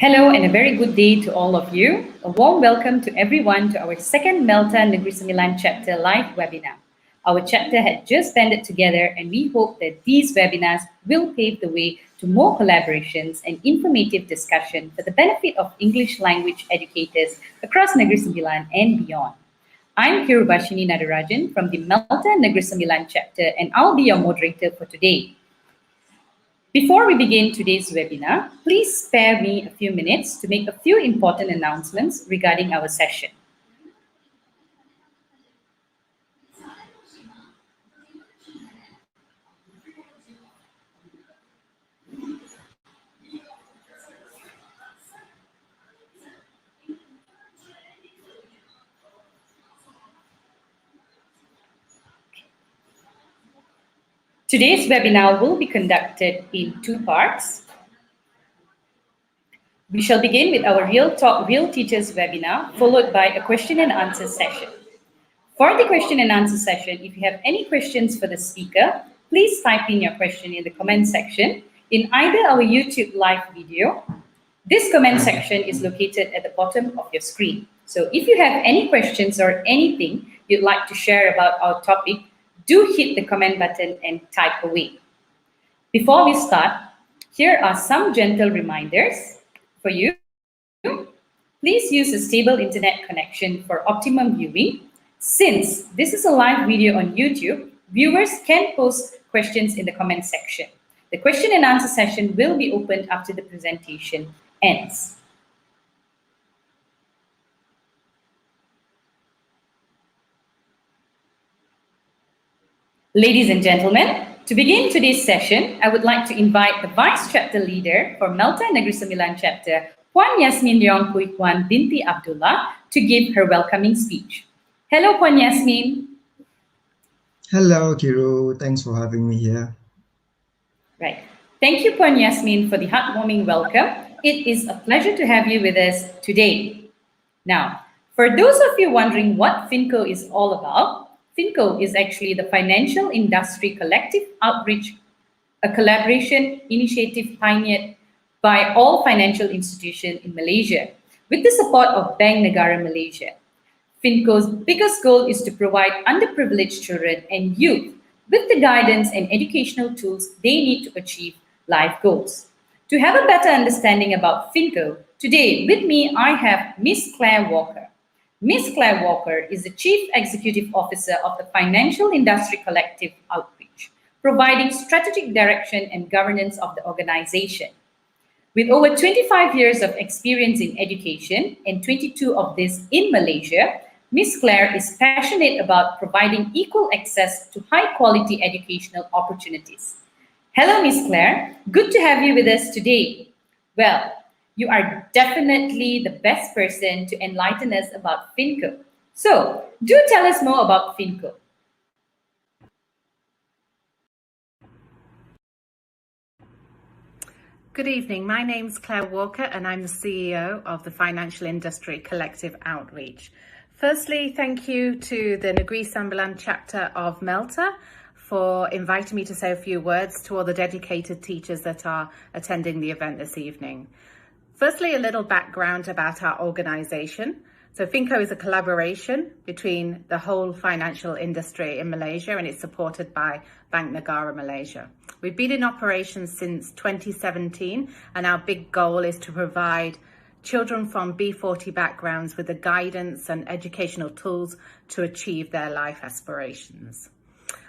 Hello and a very good day to all of you. A warm welcome to everyone to our second Melta Negeri Sembilan chapter live webinar. Our chapter had just banded together and we hope that these webinars will pave the way to more collaborations and informative discussion for the benefit of English language educators across Negeri Sembilan and beyond. I'm Kirubashini Nadarajan from the Melta Negeri Sembilan chapter and I'll be your moderator for today. Before we begin today's webinar, please spare me a few minutes to make a few important announcements regarding our session. Today's webinar will be conducted in two parts. We shall begin with our Real Talk Real Teachers webinar, followed by a question and answer session. For the question and answer session, if you have any questions for the speaker, please type in your question in the comment section in either our YouTube live video. This comment section is located at the bottom of your screen. So if you have any questions or anything you'd like to share about our topic, do hit the comment button and type away. Before we start, here are some gentle reminders for you. Please use a stable internet connection for optimum viewing. Since this is a live video on YouTube, viewers can post questions in the comment section. The question and answer session will be opened after the presentation ends. Ladies and gentlemen, to begin today's session, I would like to invite the Vice Chapter Leader for Melta Negeri Sembilan Chapter, Puan Yasmin Leong Pui Kwan binti Abdullah, to give her welcoming speech. Hello, Puan Yasmin. Hello, Kiru. Thanks for having me here. Right. Thank you, Puan Yasmin, for the heartwarming welcome. It is a pleasure to have you with us today. Now, for those of you wondering what FinCo is all about, FinCo is actually the Financial Industry Collective Outreach, a collaboration initiative pioneered by all financial institutions in Malaysia with the support of Bank Negara Malaysia. FinCo's biggest goal is to provide underprivileged children and youth with the guidance and educational tools they need to achieve life goals. To have a better understanding about FinCo, today with me I have Miss Claire Walker. Ms. Claire Walker is the Chief Executive Officer of the Financial Industry Collective Outreach, providing strategic direction and governance of the organization. With over 25 years of experience in education and 22 of this in Malaysia, Ms. Claire is passionate about providing equal access to high-quality educational opportunities. Hello, Ms. Claire. Good to have you with us today. Well, you are definitely the best person to enlighten us about FinCo. So, do tell us more about FinCo. Good evening. My name's Claire Walker and I'm the CEO of the Financial Industry Collective Outreach. Firstly, thank you to the Negeri Sembilan chapter of Melta for inviting me to say a few words to all the dedicated teachers that are attending the event this evening. Firstly, a little background about our organization. So FinCo is a collaboration between the whole financial industry in Malaysia and it's supported by Bank Negara Malaysia. We've been in operation since 2017 and our big goal is to provide children from B40 backgrounds with the guidance and educational tools to achieve their life aspirations.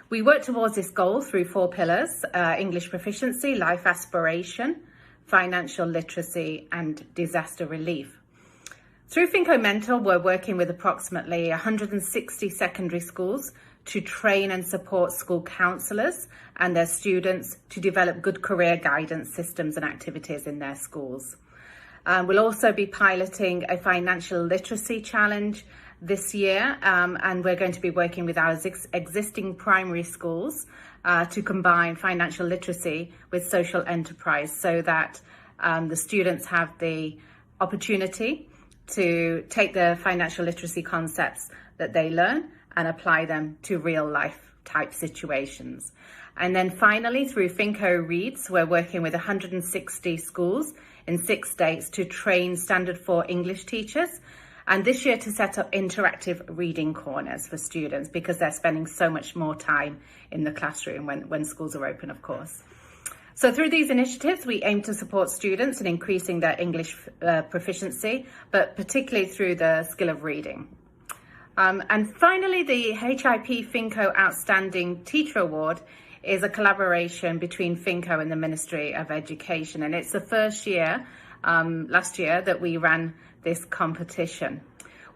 We work towards this goal through 4 pillars: English proficiency, life aspiration, financial literacy and disaster relief. Through FinCo Mentor, we're working with approximately 160 secondary schools to train and support school counsellors and their students to develop good career guidance systems and activities in their schools. We'll also be piloting a financial literacy challenge this year, and we're going to be working with our existing primary schools to combine financial literacy with social enterprise so that the students have the opportunity to take the financial literacy concepts that they learn and apply them to real life type situations. And then finally, through FinCo Reads, we're working with 160 schools in 6 states to train Standard 4 English teachers, and this year to set up interactive reading corners for students because they're spending so much more time in the classroom when schools are open, of course. So through these initiatives, we aim to support students in increasing their English proficiency, but particularly through the skill of reading. And finally, the HIP Finco Outstanding Teacher Award is a collaboration between Finco and the Ministry of Education. And it's the first year, last year, that we ran this competition.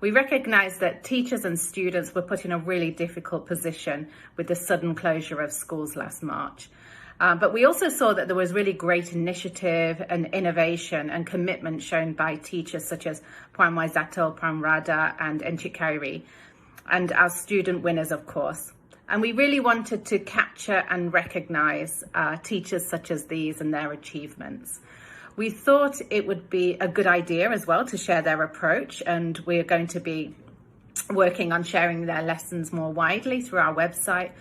We recognise that teachers and students were put in a really difficult position with the sudden closure of schools last March. But we also saw that there was really great initiative and innovation and commitment shown by teachers such as Puan Waizatul, Puan Rada and Encik Khairi, and our student winners, of course. And we really wanted to capture and recognise teachers such as these and their achievements. We thought it would be a good idea as well to share their approach, and we're going to be working on sharing their lessons more widely through our website.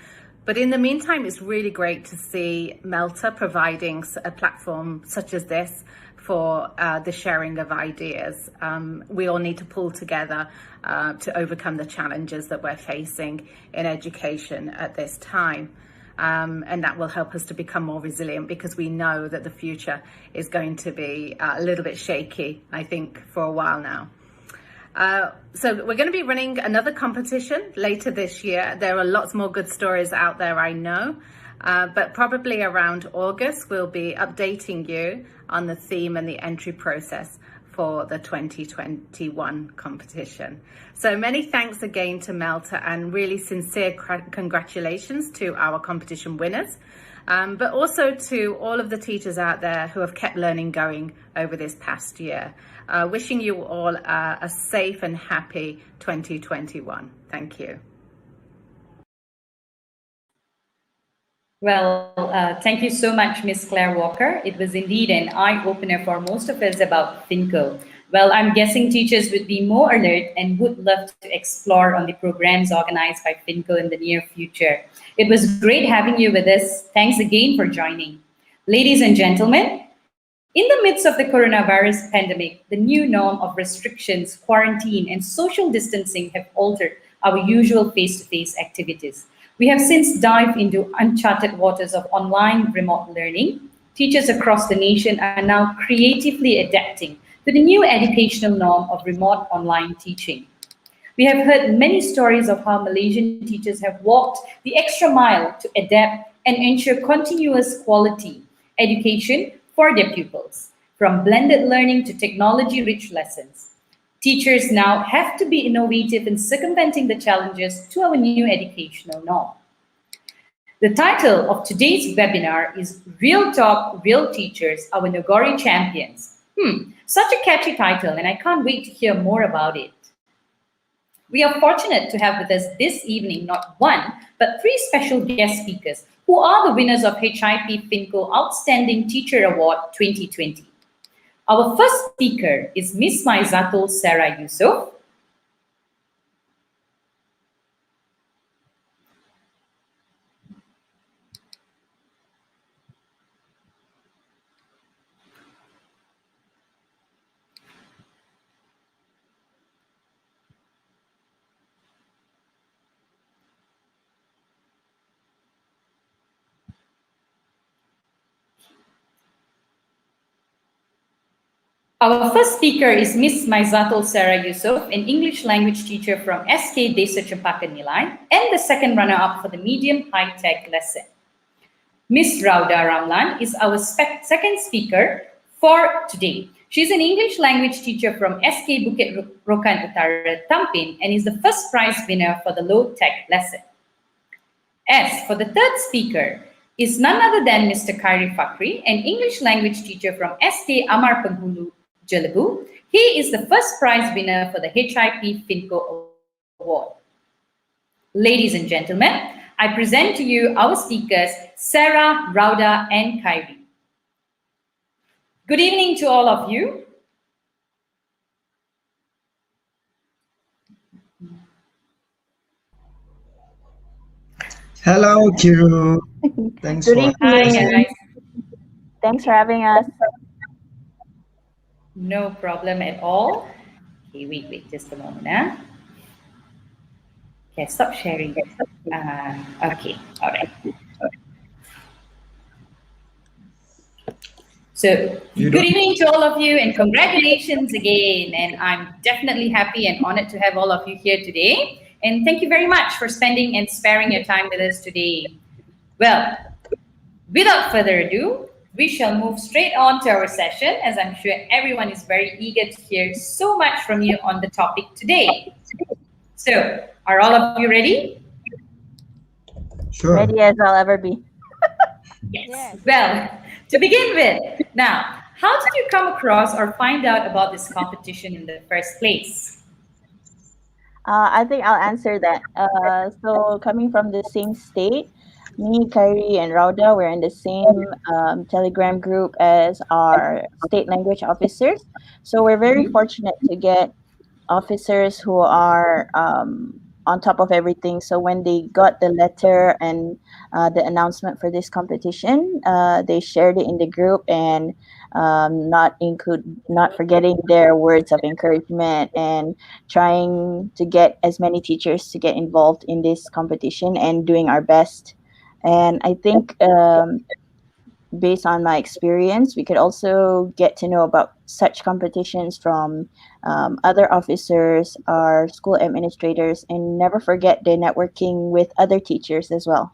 But in the meantime, it's really great to see Melta providing a platform such as this for the sharing of ideas. We all need to pull together to overcome the challenges that we're facing in education at this time. And that will help us to become more resilient because we know that the future is going to be a little bit shaky, I think, for a while now. So we're going to be running another competition later this year. There are lots more good stories out there, I know, but probably around August, we'll be updating you on the theme and the entry process for the 2021 competition. So many thanks again to Melta and really sincere congratulations to our competition winners, but also to all of the teachers out there who have kept learning going over this past year. Wishing you all a safe and happy 2021. Thank you. Well, thank you so much, Miss Claire Walker. It was indeed an eye-opener for most of us about Finco. Well, I'm guessing teachers would be more alert and would love to explore on the programs organized by Finco in the near future. It was great having you with us. Thanks again for joining. Ladies and gentlemen, in the midst of the coronavirus pandemic, the new norm of restrictions, quarantine, and social distancing have altered our usual face-to-face activities. We have since dived into uncharted waters of online remote learning. Teachers across the nation are now creatively adapting to the new educational norm of remote online teaching. We have heard many stories of how Malaysian teachers have walked the extra mile to adapt and ensure continuous quality education for their pupils, from blended learning to technology-rich lessons. Teachers now have to be innovative in circumventing the challenges to our new educational norm. The title of today's webinar is Real Talk, Real Teachers, Our Nagori Champions. Such a catchy title, and I can't wait to hear more about it. We are fortunate to have with us this evening not one, but three special guest speakers who are the winners of HIP Finco Outstanding Teacher Award 2020. Our first speaker is Miss Maizatul Sarah Yusof. Our first speaker is Miss Maizatul Sarah Yusof, an English language teacher from SK Desa Cempaka Nilai, and the second runner-up for the medium high-tech lesson. Miss Rauda Ramlan is our second speaker for today. She's an English language teacher from SK Bukit Rokan Utara, Tampin, and is the first prize winner for the low-tech lesson. As for the third speaker, is none other than Mr. Khairi Fakri, an English language teacher from SK Amar Penghulu, Jelebu. He is the first prize winner for the HIP Finco Award. Ladies and gentlemen, I present to you our speakers, Sarah, Rauda, and Khairi. Good evening to all of you. Hello, Kiru. Thanks Good for evening. Hi, guys. Thanks for having us. No problem at all. Okay, wait, just a moment. Okay, stop sharing. Okay, all right. So, You good don't. evening to all of you, and congratulations again. And I'm definitely happy and honored to have all of you here today. And thank you very much for spending and sparing your time with us today. Well, without further ado, we shall move straight on to our session, as I'm sure everyone is very eager to hear so much from you on the topic today. So, are all of you ready? Sure. Ready as I'll ever be. Yes. Well, to begin with, now, how did you come across or find out about this competition in the first place? I think I'll answer that. So coming from the same state, me, Kyrie, and Rauda were in the same Telegram group as our state language officers. So we're very fortunate to get officers who are on top of everything. So when they got the letter and the announcement for this competition, they shared it in the group and not forgetting their words of encouragement and trying to get as many teachers to get involved in this competition and doing our best. And I think based on my experience, we could also get to know about such competitions from other officers, our school administrators, and never forget the networking with other teachers as well.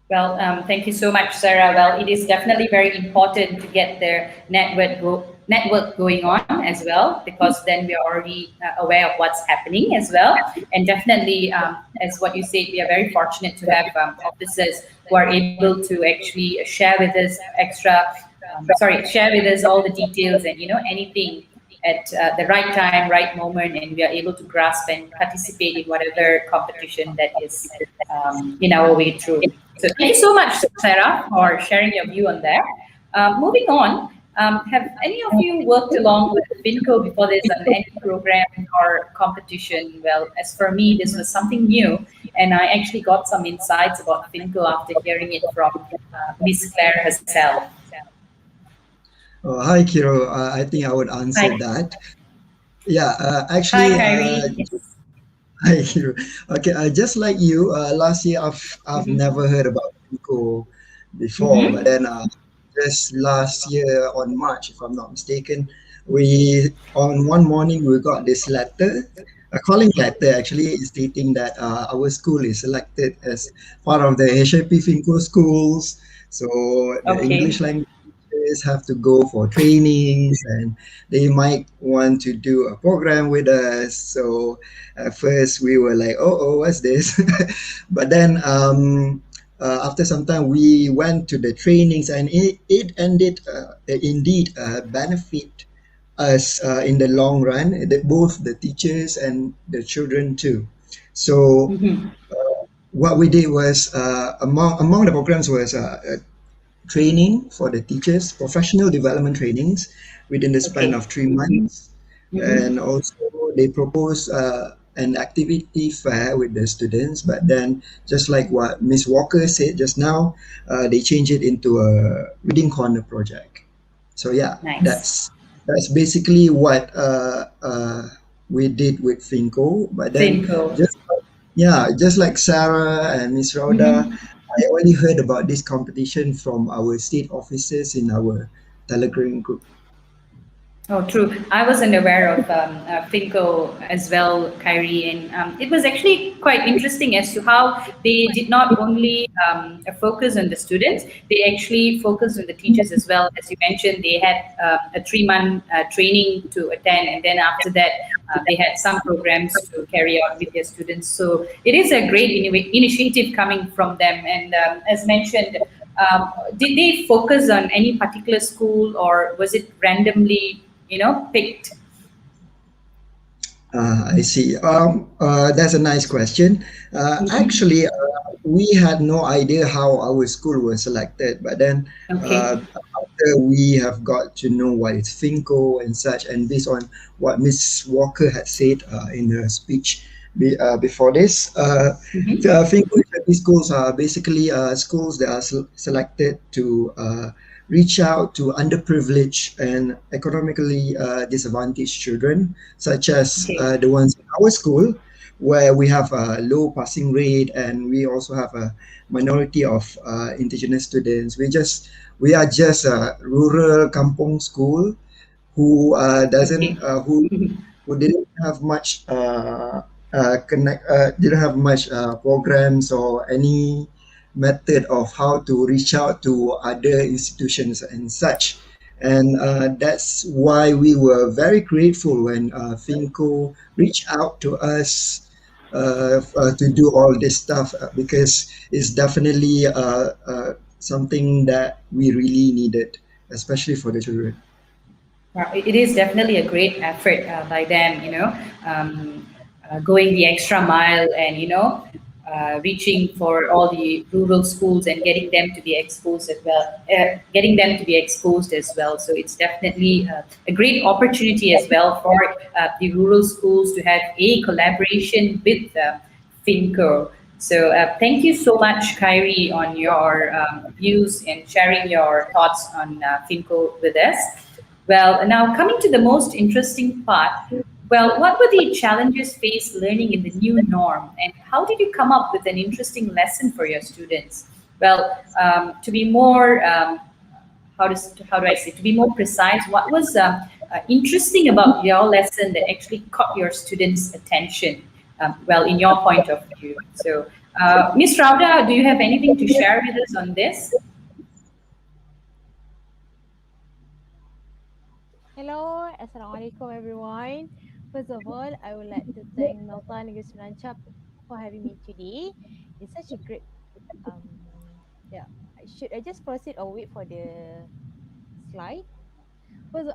Well, thank you so much, Sarah. Well, it is definitely very important to get their network going on as well, because then we are already aware of what's happening as well. And definitely, as what you said, we are very fortunate to have officers who are able to actually share with us share with us all the details and anything at the right time, right moment, and we are able to grasp and participate in whatever competition that is in our way through. So thank you so much, Sarah, for sharing your view on that. Moving on, have any of you worked along with FinCo before this on any program or competition? Well, as for me, this was something new, and I actually got some insights about FinCo after hearing it from Miss Claire herself. Hi, Kiro. I think I would answer Hi. that. Yeah, Hi, actually, Kyrie. Yes. hi, Kiro. Okay, just like you, last year I've Mm-hmm. never heard about Pico before, but Mm-hmm. then just last year on March, if I'm not mistaken, we on one morning we got this letter, a calling letter actually stating that our school is selected as part of the HAP Finco schools. So the English Okay. language teachers have to go for trainings and they might want to do a program with us. So at first we were like, oh, what's this? But then after some time we went to the trainings and it ended indeed benefit us in the long run, both the teachers and the children too. So Mm-hmm. what we did was among the programs was training for the teachers, professional development trainings within the span Okay. of 3 months. Mm-hmm. And also, they propose an activity fair with the students. But then, just like what Miss Walker said just now, they change it into a reading corner project. So yeah, Nice. that's basically what we did with Finco. But then, FinCo. just yeah, just like Sarah and Miss Rhoda, Mm-hmm. I only heard about this competition from our state officers in our Telegram group. Oh, true. I wasn't aware of Finco as well, Kyrie, and it was actually quite interesting as to how they did not only focus on the students; they actually focused on the teachers as well. As you mentioned, they had a 3 month training to attend, and then after that, they had some programs to carry out with their students. So it is a great initiative coming from them. And as mentioned, did they focus on any particular school, or was it randomly, picked? I see. That's a nice question. Hmm. Actually, we had no idea how our school was selected, but then Okay. after we have got to know what is Finco and such, and based on what Miss Walker had said in her speech before this, Hmm. Finco HIP schools are basically schools that are selected to reach out to underprivileged and economically disadvantaged children, such as Okay. the ones in our school, where we have a low passing rate and we also have a minority of indigenous students. We are just a rural kampong school who doesn't Okay. who didn't have much didn't have much programs or any method of how to reach out to other institutions and such. And that's why we were very grateful when Finco reached out to us to do all this stuff because it's definitely something that we really needed, especially for the children. Well, it is definitely a great effort by them, going the extra mile and, reaching for all the rural schools and getting them to be exposed as well, getting them to be exposed as well. So it's definitely a great opportunity as well for the rural schools to have a collaboration with Finco. So thank you so much, Kyrie, on your views and sharing your thoughts on Finco with us. Well, now coming to the most interesting part. Well, what were the challenges faced learning in the new norm, and how did you come up with an interesting lesson for your students? Well, to be more how do I say, to be more precise, what was interesting about your lesson that actually caught your students' attention? Well, in your point of view. So, Miss Rauda, do you have anything to share with us on this? Hello, Assalamualaikum everyone. First of all, I would like to thank Melta Negeri Sembilan for having me today. It's such a great um yeah. I just proceed or wait for the slide?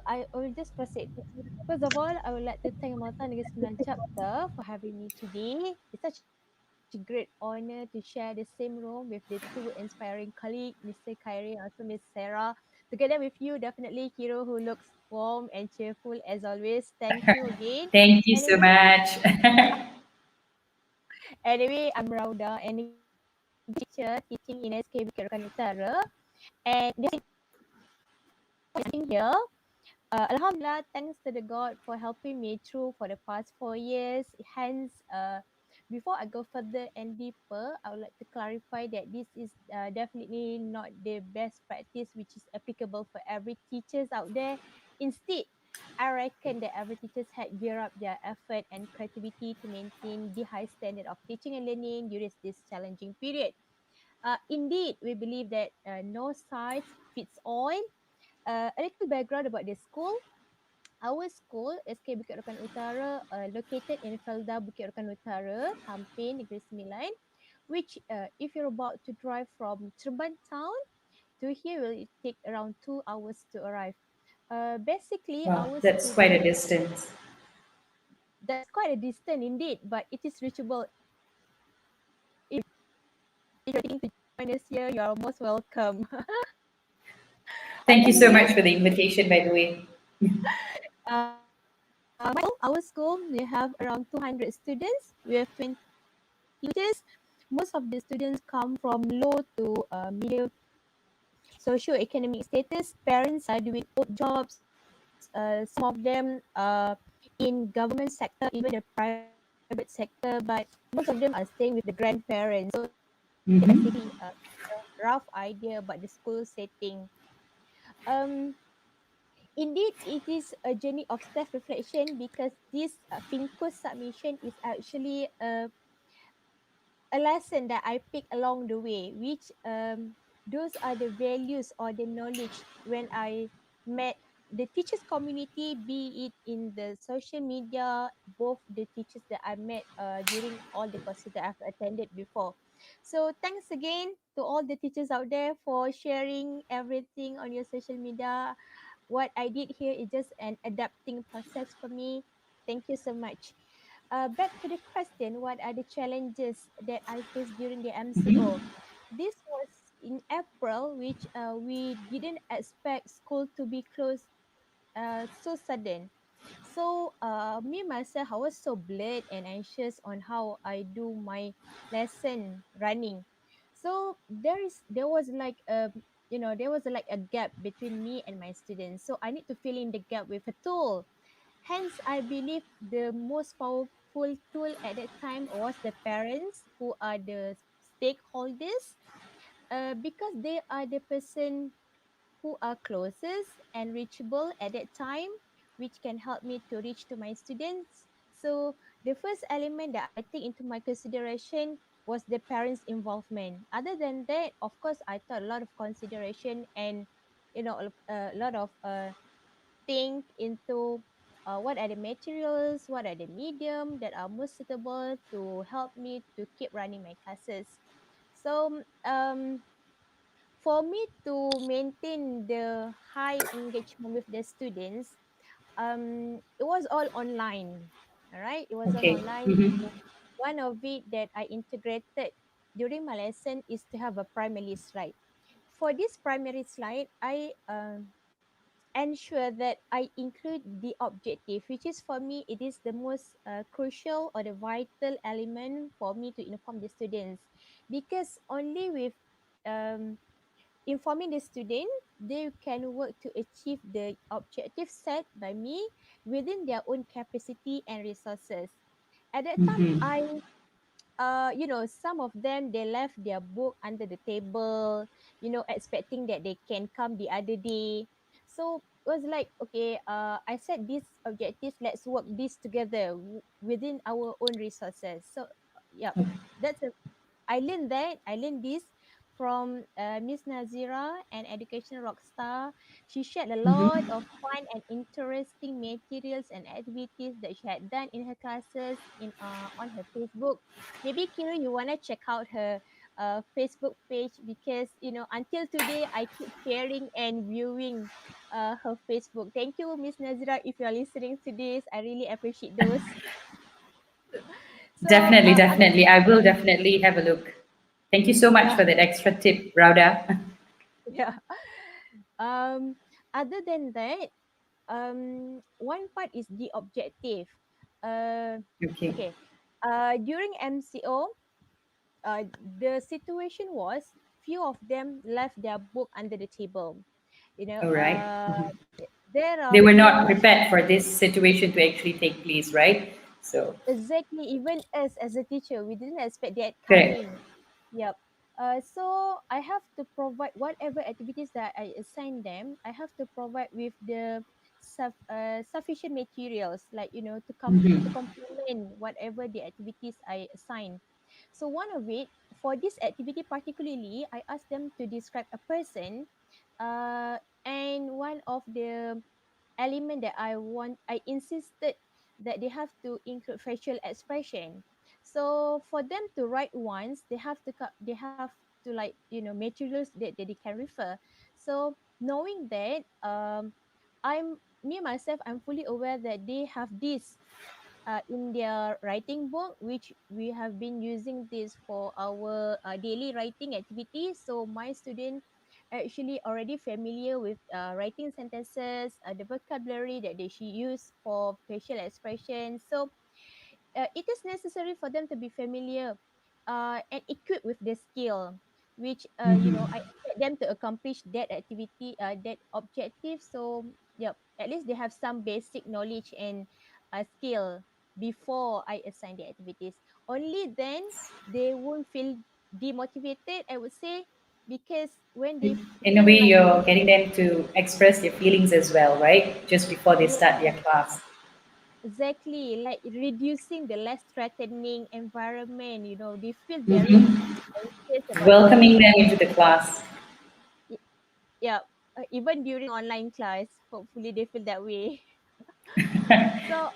I will just proceed. First of all, I would like to thank Melta Negeri Sembilan for having me today. It's such a great honor to share the same room with the two inspiring colleagues, Mr. Kyrie and also Miss Sarah. Together with you, definitely Hero who looks warm and cheerful as always. Thank you again. Thank you so Anyway, much. anyway, I'm Rauda, an English teacher teaching in SK Bukit Rokan Utara. And I'm here. Alhamdulillah, thanks to the God for helping me through for the past 4 years. Hence, before I go further and deeper, I would like to clarify that this is definitely not the best practice which is applicable for every teachers out there. Instead, I reckon that every teachers had gear up their effort and creativity to maintain the high standard of teaching and learning during this challenging period. Indeed, we believe that no size fits all. A little background about the school. Our school, SK Bukit Rokan Utara, located in Felda Bukit Rokan Utara, Tampin, Negeri Sembilan, which if you're about to drive from Serban town to here, will it take around 2 hours to arrive. Basically, Wow, our that's quite a students, distance. that's quite a distance indeed, but it is reachable. If you're thinking to join us here, you are most welcome. Thank you so Anyway, much for the invitation, by the way. our school, we have around 200 students. We have 20 teachers. Most of the students come from low to medium socio-economic status. Parents are doing odd jobs. Some of them in government sector, even the private sector, but most of them are staying with the grandparents. So that's basically Hmm. a rough idea about the school setting. Um, Indeed, it is a journey of self-reflection because this FINCO submission is actually a lesson that I picked along the way, which those are the values or the knowledge when I met the teachers community, be it in the social media, both the teachers that I met during all the courses that I've attended before. So thanks again to all the teachers out there for sharing everything on your social media. What I did here is just an adapting process for me. Thank you so much. Back to the question, what are the challenges that I faced during the MCO? This was in April, which we didn't expect school to be closed so sudden. So me myself, I was so blurred and anxious on how I do my lesson running. So there was like there was like a gap between me and my students. So I need to fill in the gap with a tool. Hence, I believe the most powerful tool at that time was the parents, who are the stakeholders, because they are the person who are closest and reachable at that time, which can help me to reach to my students. So the first element that I take into my consideration was the parents' involvement. Other than that, of course, I thought a lot of consideration and a lot of think into what are the materials, what are the medium that are most suitable to help me to keep running my classes. So for me to maintain the high engagement with the students, it was all online. All right, it was all Okay. online. Mm-hmm. So one of it that I integrated during my lesson is to have a primary slide. For this primary slide, I ensure that I include the objective, which is for me, it is the most crucial or the vital element for me to inform the students, because only with um, informing the student, they can work to achieve the objective set by me within their own capacity and resources. At that time, Mm-hmm. some of them, they left their book under the table, expecting that they can come the other day. So it was like, okay, I set these objectives, let's work this together within our own resources. So yeah, that's a I learned this from Miss Nazira, an education rock star. She shared a lot Mm-hmm. of fun and interesting materials and activities that she had done in her classes in on her Facebook. Maybe Kira, you wanna check out her Facebook page, because until today I keep sharing and viewing her Facebook. Thank you, Miss Nazira, if you're listening to this. I really appreciate those. So Definitely, definitely. I will definitely have a look. Thank you so much yeah, for that extra tip, Rauda. yeah. Um, Other than that, one part is the objective. Uh, Okay. okay. During MCO, the situation was few of them left their book under the table. You know, All right. uh, there They are were few not of prepared for this situation to actually take place, right? So, exactly, even us as a teacher, we didn't expect that correct. coming. Yep. So I have to provide whatever activities that I assign them. I have to provide with the sufficient materials, like to complement whatever the activities I assign. So one of it, for this activity particularly, I asked them to describe a person, and one of the element that I insisted that they have to include facial expression. So for them to write once, they have to, like, materials that they can refer. So knowing that, I'm fully aware that they have this in their writing book, which we have been using this for our daily writing activities. So my student actually already familiar with writing sentences, the vocabulary that they should use for facial expression. So it is necessary for them to be familiar and equipped with the skill, which I expect them to accomplish that activity, that objective. So yeah, at least they have some basic knowledge and skill before I assign the activities. Only then they won't feel demotivated, I would say, because when they In a way, feel like, you're getting them to express their feelings as well, right? Just before they start their yeah, class. exactly, like reducing the less threatening environment. They feel very Hmm. anxious about Welcoming coming. them into the class. Y- Yeah, even during online class, hopefully they feel that way. So,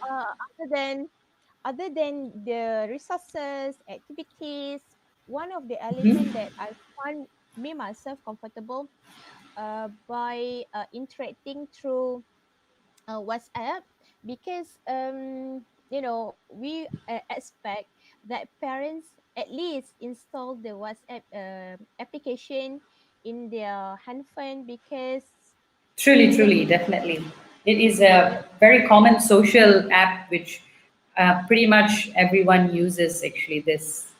other than the resources, activities, one of the element that I find me myself comfortable by interacting through WhatsApp, because we expect that parents at least install the WhatsApp application in their handphone, because Truly, yeah, truly, definitely. It is yeah, a very common social app which pretty much everyone uses actually this.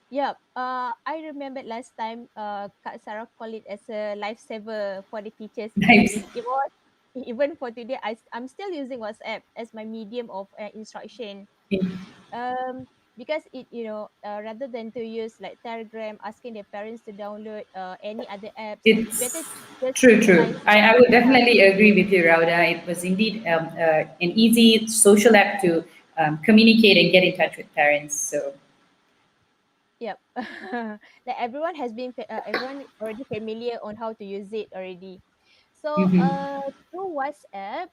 Yep. I remember last time, Kak Sarah called it as a lifesaver for the teachers. Nice. It was even for today. I'm still using WhatsApp as my medium of instruction. Because rather than to use like Telegram, asking their parents to download any other apps, it's better It's to just true, true. utilize. I would definitely agree with you, Rauda. It was indeed an easy social app to communicate and get in touch with parents. So, Yep. Like everyone already familiar on how to use it already. So mhm. through WhatsApp,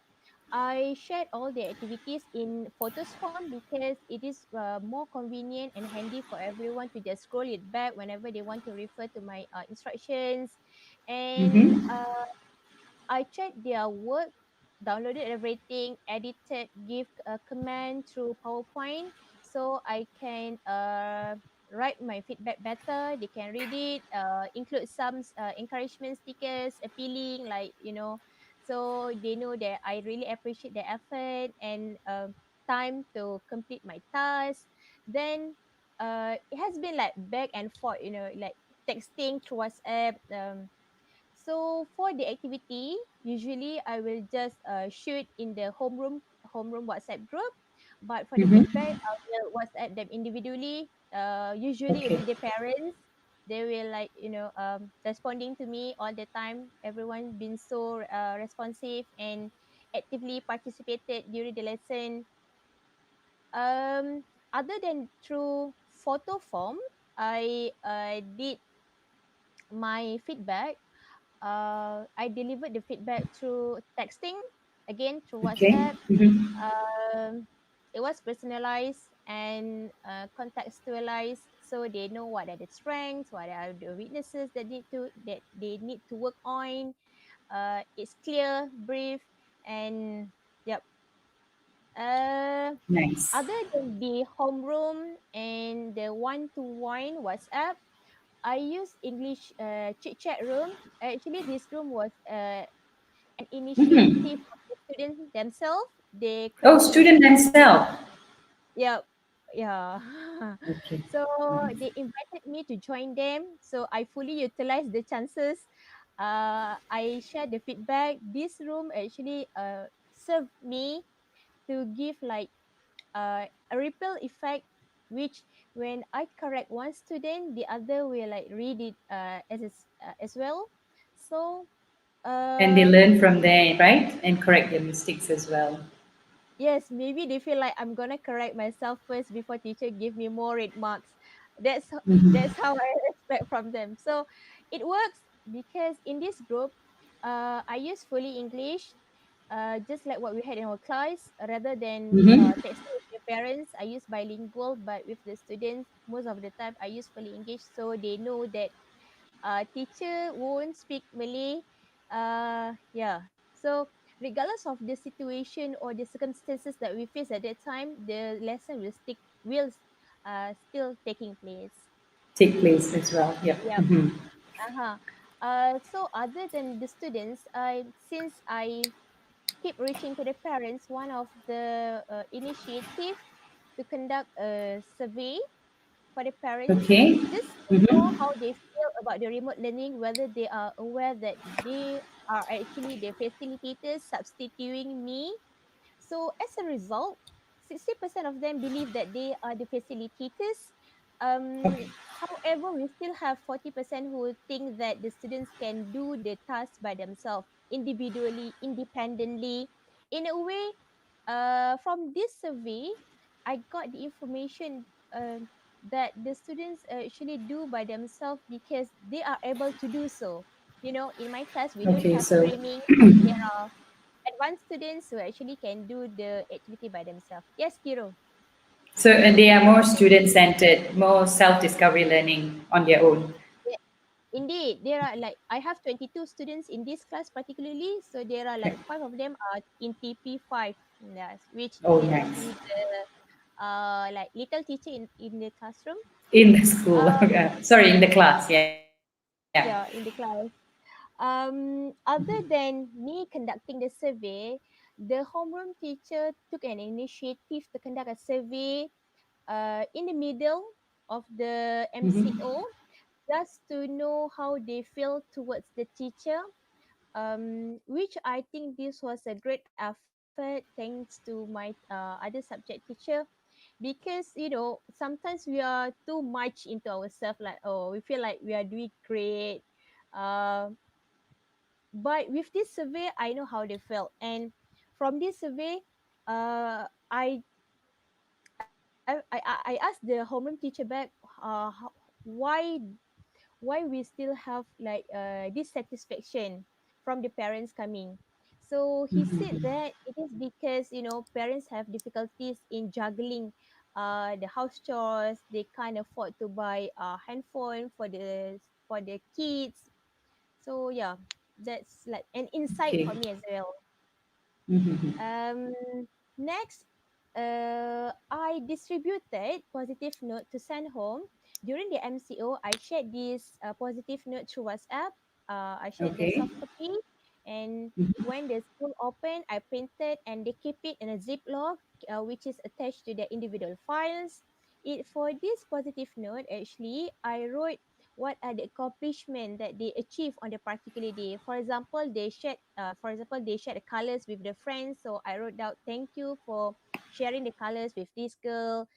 I shared all the activities in photos form because it is more convenient and handy for everyone to just scroll it back whenever they want to refer to my instructions. And Mhm. I checked their work, downloaded everything, edited, give a command through PowerPoint so I can write my feedback better. They can read it, include some encouragement stickers, appealing, so they know that I really appreciate the effort and time to complete my task. Then it has been like back and forth, like texting through WhatsApp. So for the activity, usually I will just shoot in the homeroom WhatsApp group. But for the Mhm. feedback, I will WhatsApp them individually. Usually it will Okay. be the parents. They will responding to me all the time. Everyone been so responsive and actively participated during the lesson. Other than through photo form, I did my feedback. I delivered the feedback through texting, again through Okay. WhatsApp. Mhm. Um, it was personalized and contextualized, so they know what are the strengths, what are the weaknesses that they need to work on. It's clear, brief, and yep. Uh, Nice. Other than the homeroom and the one-to-one WhatsApp, I use English chit chat room. Actually, this room was an initiative Mhm. of the students themselves. They Oh, created a student group. themselves. Yeah, yeah. Okay. So Nice. they invited me to join them. So I fully utilized the chances. I shared the feedback. This room actually served me to give like a ripple effect, which when I correct one student, the other will like read it as well. So And they uh, learn from there, right? And correct their mistakes as well. yes, maybe they feel like I'm gonna correct myself first before teacher give me more red marks. That's Mhm. that's how I expect from them. So it works because in this group, I use fully English, just like what we had in our class. Rather than Mhm. texting with the parents, I use bilingual, but with the students, most of the time I use fully English, so they know that teacher won't speak Malay. Yeah. So regardless of the situation or the circumstances that we face at that time, the lesson will still taking place. Take place as well. Yep. Yep. Mhm. Uh-huh. So other than the students, since I keep reaching to the parents, one of the initiative to conduct a survey for the parents, Okay. just to know Mhm. how they feel about the remote learning, whether they are aware that they are actually the facilitators substituting me. So as a result, 60% of them believe that they are the facilitators. Okay. However, we still have 40% who think that the students can do the task by themselves, individually, independently. In a way, from this survey, I got the information that the students actually do by themselves because they are able to do so. In my class, we don't Okay. have So, streaming. There are advanced students who actually can do the activity by themselves. Yes, Kiro. they are more student centered, more self discovery learning on their own. Yeah, indeed, there are like I have 22 students in this class particularly, so there are Okay. like five of them are in TP5, yes, which Oh, they nice. actually the like little teacher in the classroom. In the school. Uh, Sorry, in the class. Yeah. yeah, in the class. Other than me conducting the survey, the homeroom teacher took an initiative to conduct a survey in the middle. of the Mhm. MCO, just to know how they feel towards the teacher, which I think this was a great effort thanks to my other subject teacher, because sometimes we are too much into ourselves, like, oh, we feel like we are doing great, uh, but with this survey I know how they felt. And from this survey, I asked the homeroom teacher back, why we still have like dissatisfaction from the parents coming. So he said Mhm. that it is because parents have difficulties in juggling the house chores. They can't afford to buy a handphone for the kids. So yeah, that's like an insight for Okay. me as well. Mhm. Um, Next, I distributed positive note to send home. During the MCO, I shared this positive note through WhatsApp. I shared the Okay. soft copy, and Mhm. when the school opened, I printed and they keep it in a Ziploc, which is attached to the individual files. It for this positive note, actually, I wrote what are the accomplishment that they achieve on the particular day. For example, they shared the colors with the friends. So I wrote down thank you for sharing the colors with this girl.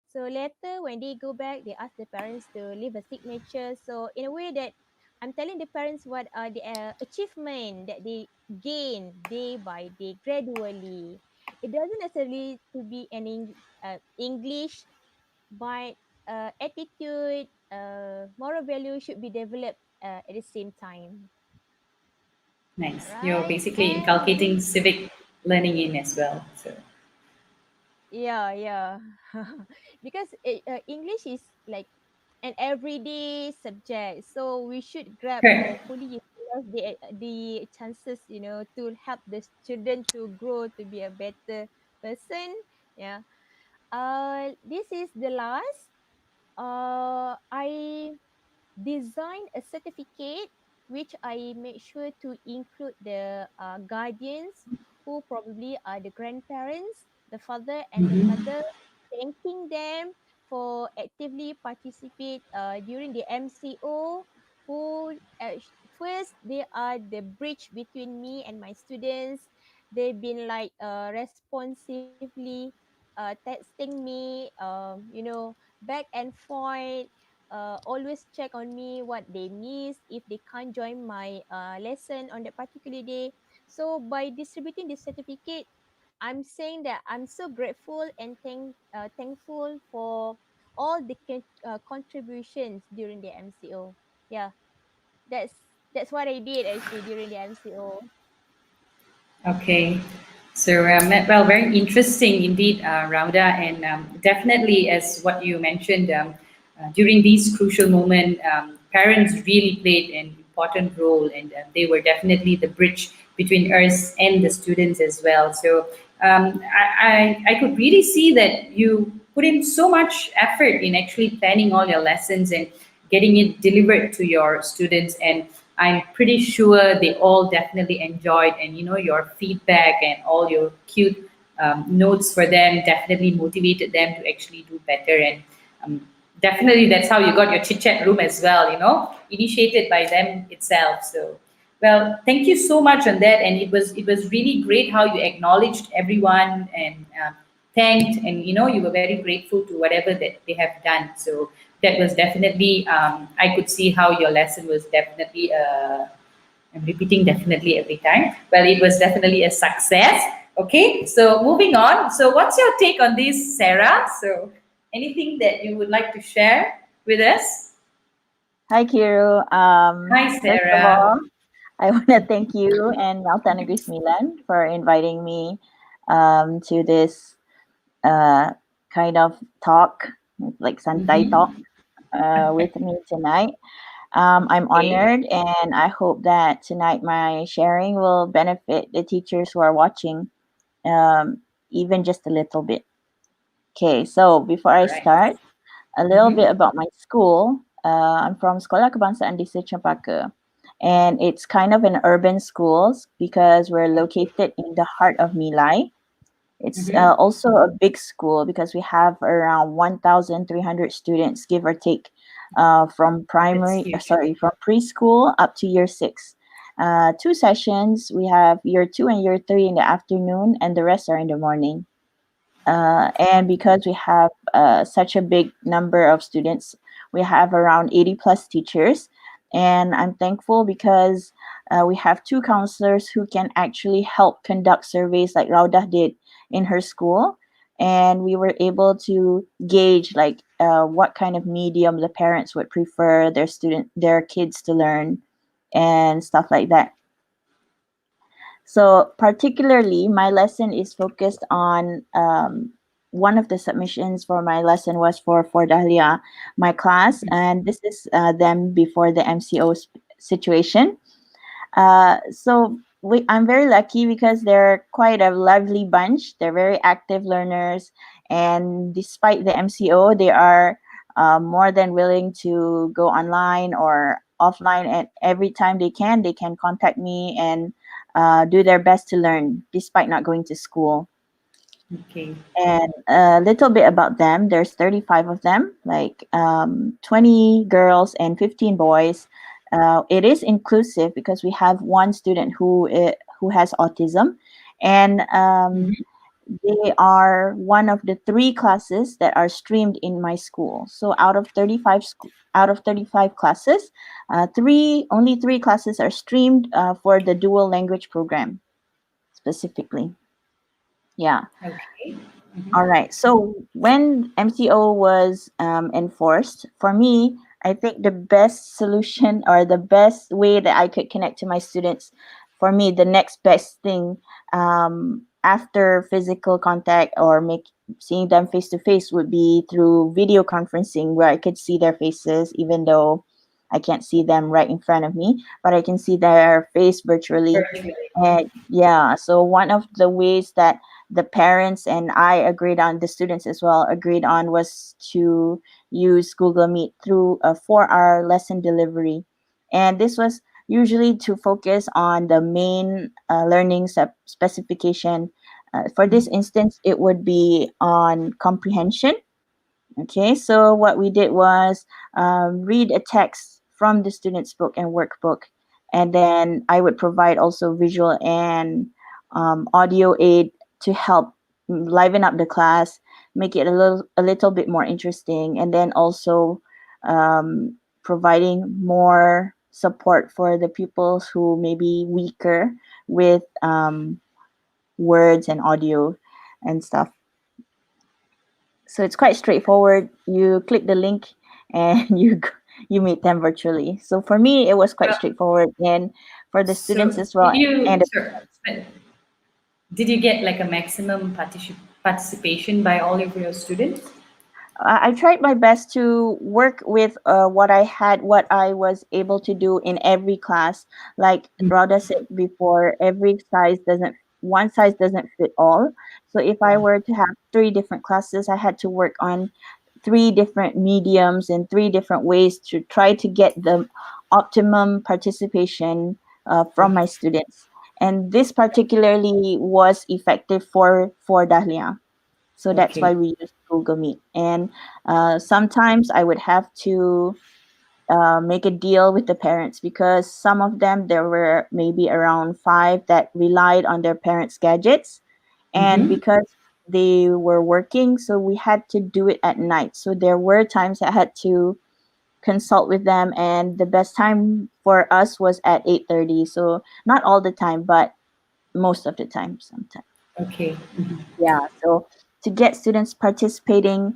So later when they go back, they ask the parents to leave a signature. So in a way that I'm telling the parents what are the achievement that they gain day by day gradually. It doesn't necessarily to be an English, but attitude, moral value should be developed at the same time. Nice. You're Right? basically And inculcating civic learning in as well. So yeah, yeah. Because English is like an everyday subject, so we should grab or correct. fully utilize the chances, to help the children to grow to be a better person. Yeah. This is the last. I design a certificate which I make sure to include the guardians, who probably are the grandparents, the father and the Mhm. mother, thanking them for actively participate during the MCO. Who first, they are the bridge between me and my students. They've been like responsively texting me, back and forth, always check on me what they miss if they can't join my lesson on that particular day. So by distributing this certificate, I'm saying that I'm so grateful and thankful for all the contributions during the MCO. Yeah, that's that's what I did actually during the MCO. Okay. So, well, very interesting indeed, Rauda, and definitely, as what you mentioned, during these crucial moments, parents really played an important role, and they were definitely the bridge between us and the students as well. So, I could really see that you put in so much effort in actually planning all your lessons and getting it delivered to your students, and I'm pretty sure they all definitely enjoyed, and your feedback and all your cute notes for them definitely motivated them to actually do better. And um, definitely that's how you got your chit chat room as well, initiated by them itself. So, well, thank you so much on that, and it was really great how you acknowledged everyone and thanked, and you were very grateful to whatever that they have done. So that was definitely, I could see how your lesson was definitely, I'm repeating definitely every time. Well, it was definitely a success. Okay, so moving on. So what's your take on this, Sarah? So anything that you would like to share with us? Hi, Kiru. Hi, First of Sarah. all, I want to thank you and Malta Negris Milan for inviting me to this uh, kind of talk, like Santai talk, Mm-hmm. with me tonight. I'm Okay. honored, and I hope that tonight my sharing will benefit the teachers who are watching, even just a little bit. Okay, so before I All right. start, a little bit Mm-hmm. about my school. I'm from Sekolah Kebangsaan Desa Cempaka, and it's kind of an urban schools because we're located in the heart of Milai. It's Mm-hmm. also a big school because we have around 1,300 students, give or take, from That's primary, huge. sorry, from preschool up to year six. Two sessions. We have year two and year three in the afternoon, and the rest are in the morning. And because we have such a big number of students, we have around 80 plus teachers. And I'm thankful because we have two counselors who can actually help conduct surveys like Raudah did in her school. And we were able to gauge like what kind of medium the parents would prefer their kids to learn and stuff like that. So, particularly, my lesson is focused on one of the submissions for my lesson was for Dahlia, my class, and this is them before the MCO situation. I'm very lucky because they're quite a lively bunch. They're very active learners, and despite the MCO, they are more than willing to go online or offline. And every time they can contact me and do their best to learn despite not going to school. Okay. And a little bit about them. There's 35 of them, like 20 girls and 15 boys. It is inclusive because we have one student who has autism, and Mm-hmm. they are one of the three classes that are streamed in my school. So out of 35 classes, three only three classes are streamed for the dual language program specifically. Yeah. Okay. All right. So when MCO was enforced, for me, I think the best solution or the best way that I could connect to my students, for me, the next best thing after physical contact or seeing them face to face would be through video conferencing, where I could see their faces, even though I can't see them right in front of me, but I can see their face virtually. Virtually. And yeah, so one of the ways that the parents and I agreed on, the students as well agreed on, was to use Google Meet through a 4 hour lesson delivery. And this was usually to focus on the main learning specification. For this instance, it would be on comprehension. Okay, so what we did was read a text from the student's book and workbook, and then I would provide also visual and audio aid to help liven up the class, make it a little bit more interesting, and then also providing more support for the pupils who may be weaker with words and audio and stuff. So it's quite straightforward. You click the link and you meet them virtually. So for me, it was quite Well, straightforward, and for the students so as well. And sir, did you get like a maximum participation by all of your students? I tried my best to work with what I was able to do in every class. Like Rhoda said before, one size doesn't fit all. So if I Yeah. were to have three different classes, I had to work on three different mediums and three different ways to try to get the optimum participation from my Okay. students. And this particularly was effective for Dahlia. So that's why Okay. we use Google Meet. And sometimes I would have to make a deal with the parents because some of them, there were maybe around five that relied on their parents' gadgets. And Mm-hmm. because they were working, so we had to do it at night. So there were times I had to consult with them, and the best time for us was at 8:30. So not all the time, but most of the time sometimes. Okay. Yeah, so to get students participating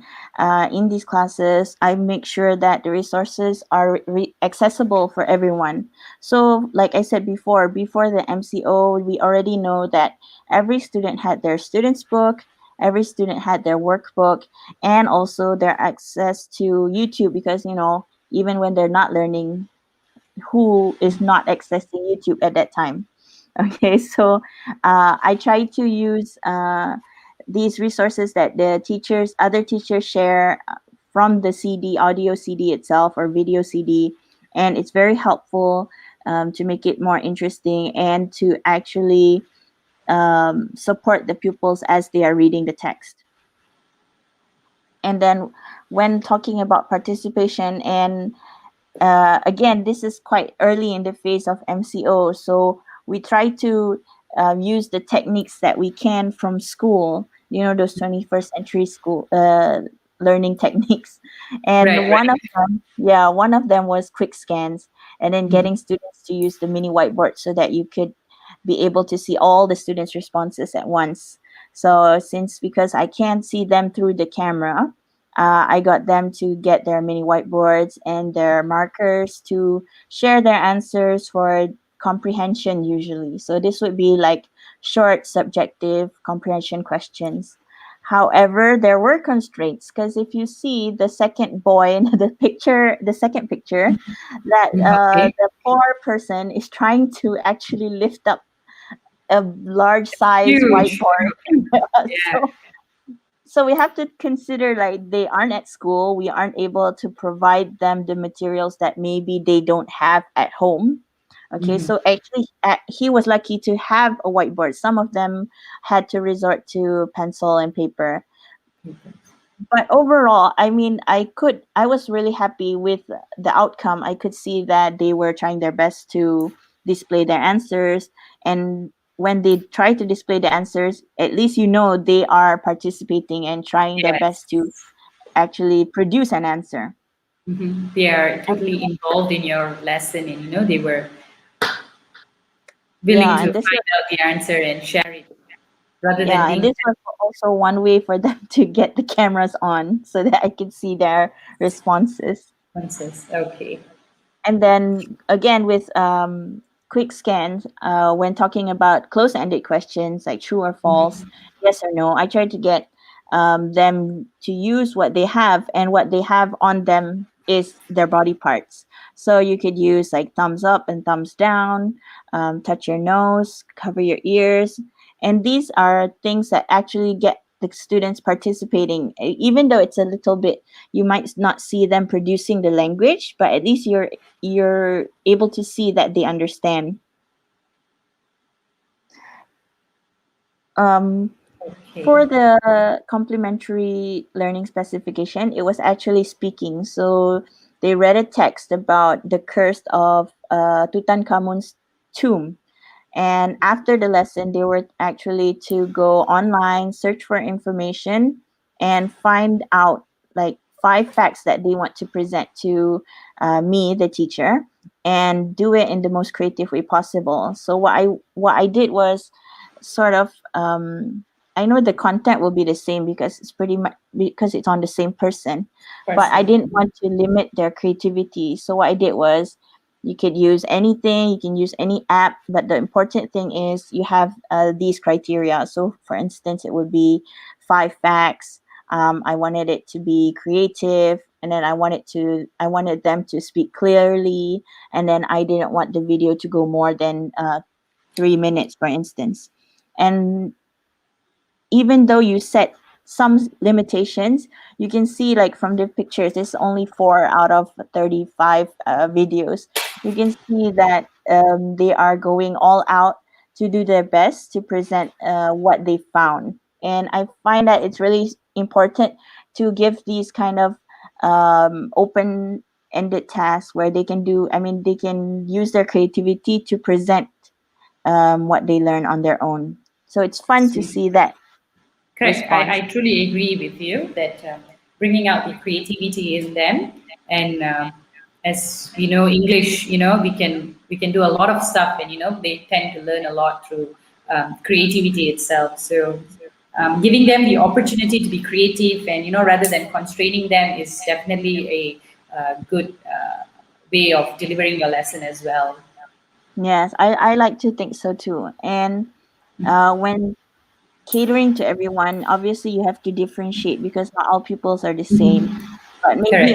in these classes, I make sure that the resources are accessible for everyone. So, like I said before the MCO, we already know that every student had their student's book, every student had their workbook, and also their access to YouTube because, even when they're not learning, who is not accessing YouTube at that time? Okay, so I try to use these resources that other teachers share from the audio CD itself or video CD, and it's very helpful to make it more interesting and to actually support the pupils as they are reading the text. And then when talking about participation, and again, this is quite early in the phase of MCO, so we try to use the techniques that we can from school, those 21st century school learning techniques. And Right, right. one of them was quick scans, and then Mhm. getting students to use the mini whiteboard so that you could be able to see all the students' responses at once. So because I can't see them through the camera, I got them to get their mini whiteboards and their markers to share their answers for comprehension usually. So this would be like short subjective comprehension questions. However, there were constraints because if you see the second boy in the second picture, that Okay. the poor person is trying to actually lift up a large size Huge. whiteboard. Yeah. So we have to consider like they aren't at school, we aren't able to provide them the materials that maybe they don't have at home. Okay, Mhm. so actually he was lucky to have a whiteboard. Some of them had to resort to pencil and paper. But overall, I mean, I was really happy with the outcome. I could see that they were trying their best to display their answers, and when they try to display the answers, at least they are participating and trying their Yes. best to actually produce an answer. They are totally involved in your lesson, and they were willing Yeah, to and this was find out the answer and share it rather than yeah, and being this was also one way for them to get the cameras on so that I could see their responses. responses. Okay. And then again with quick scans, when talking about close-ended questions like true or false, yes or no, I try to get them to use what they have, and what they have on them is their body parts. So you could use like thumbs up and thumbs down, touch your nose, cover your ears, and these are things that actually get the students participating, even though it's a little bit, you might not see them producing the language, but at least you're able to see that they understand. Um, Okay. for the complementary learning specification, it was actually speaking. So they read a text about the curse of Tutankhamun's tomb. And after the lesson, they were actually to go online, search for information, and find out like 5 facts that they want to present to me, the teacher, and do it in the most creative way possible. So what I did was sort of I know the content will be the same because it's pretty much because it's on the same person, but I didn't Person. want to limit their creativity. So what I did was you could use anything, you can use any app, but the important thing is you have these criteria. So, for instance, it would be 5 facts. I wanted it to be creative, and then I wanted them to speak clearly, and then I didn't want the video to go more than 3 minutes, for instance. And even though you set some limitations, you can see like from the pictures, it's only 4 out of 35 videos. You can see that they are going all out to do their best to present what they found. And I find that it's really important to give these kind of open ended tasks where they can use their creativity to present what they learn on their own. So it's fun to See. see that Correct. I response. truly agree with you that bringing out the creativity in them, and as we know, English, we can do a lot of stuff, and they tend to learn a lot through creativity itself. So giving them the opportunity to be creative, and rather than constraining them, is definitely a good way of delivering your lesson as well. Yes, I like to think so too. And when catering to everyone, obviously you have to differentiate because not all pupils are the same. But Correct.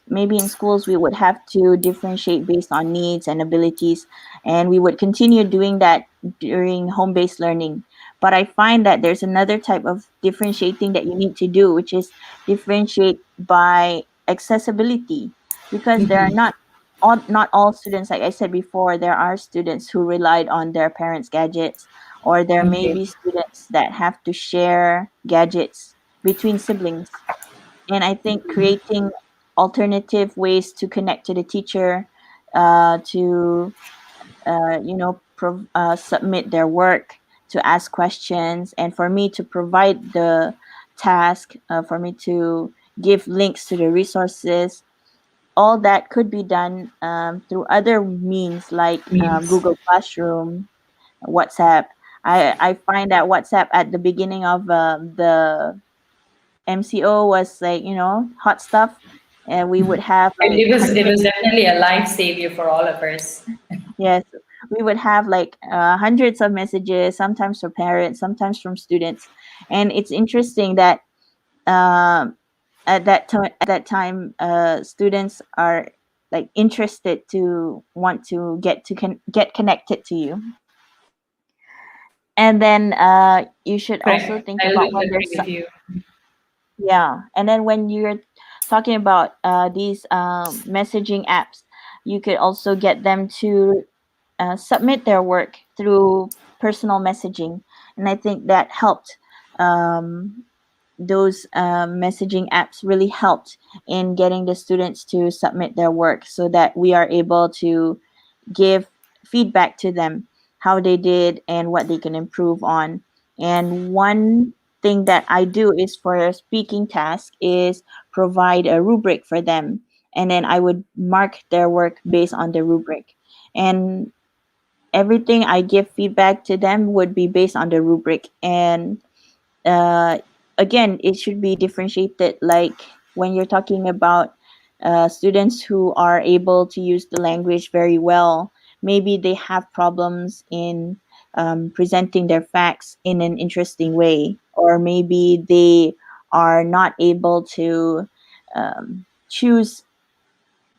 maybe in schools we would have to differentiate based on needs and abilities, and we would continue doing that during home-based learning. But I find that there's another type of differentiating that you need to do, which is differentiate by accessibility, because there are not all students, like I said before, there are students who relied on their parents' gadgets, or there may Okay. be students that have to share gadgets between siblings. And I think creating alternative ways to connect to the teacher, to submit their work, to ask questions, and for me to provide the task, for me to give links to the resources. All that could be done through other means like Means. Google Classroom, WhatsApp. I find that WhatsApp at the beginning of the MCO was like, hot stuff. And we would have And like it hundreds. was definitely a life savior for all of us. Yes, we would have like hundreds of messages, sometimes from parents, sometimes from students. And it's interesting that um, at that time, students are like interested to want to get connected to you. And then you should also Correct. think I about would when agree there's with you. yeah, and then when you're talking about these messaging apps, you could also get them to submit their work through personal messaging, and I think that helped. Um, those messaging apps really helped in getting the students to submit their work, so that we are able to give feedback to them how they did and what they can improve on. And one thing that I do is for a speaking task is provide a rubric for them, and then I would mark their work based on the rubric. And everything I give feedback to them would be based on the rubric. And uh, again, it should be differentiated. Like when you're talking about students who are able to use the language very well, maybe they have problems in presenting their facts in an interesting way, or maybe they are not able to choose,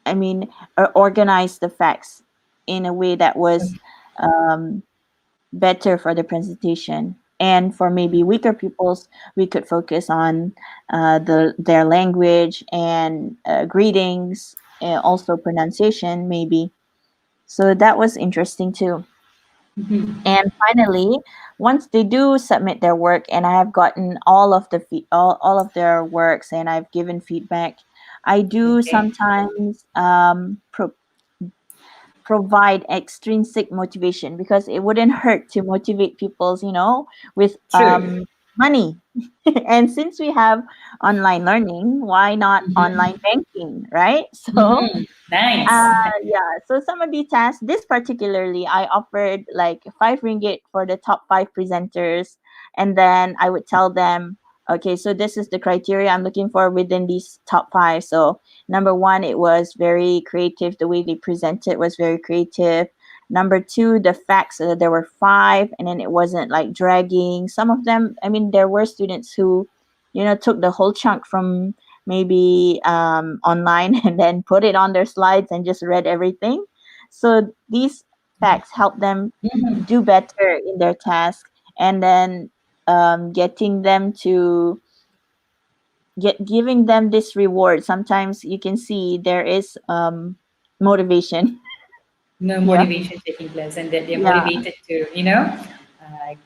I mean, or organize the facts in a way that was um, better for the presentation. And for maybe weaker pupils, we could focus on their language and greetings, and also pronunciation, maybe. So that was interesting too. And finally, once they do submit their work, and I have gotten all of their works, and I've given feedback, I do Okay. sometimes provide extrinsic motivation, because it wouldn't hurt to motivate people's, with True. money. And since we have online learning, why not online banking, right? So Nice. yeah, so some of the tasks, this particularly, I offered like 5 ringgit for the top 5 presenters. And then I would tell them, okay, so this is the criteria I'm looking for within these top 5. So, number one, it was very creative. The way they presented was very creative. Number two, the facts, there were 5, and then it wasn't like dragging. Some of them, I mean, there were students who, took the whole chunk from maybe online and then put it on their slides and just read everything. So these facts help them do better in their task, and then getting them to giving them this reward. Sometimes you can see there is motivation. No Yeah, motivation taking place, and that they're yeah. motivated to,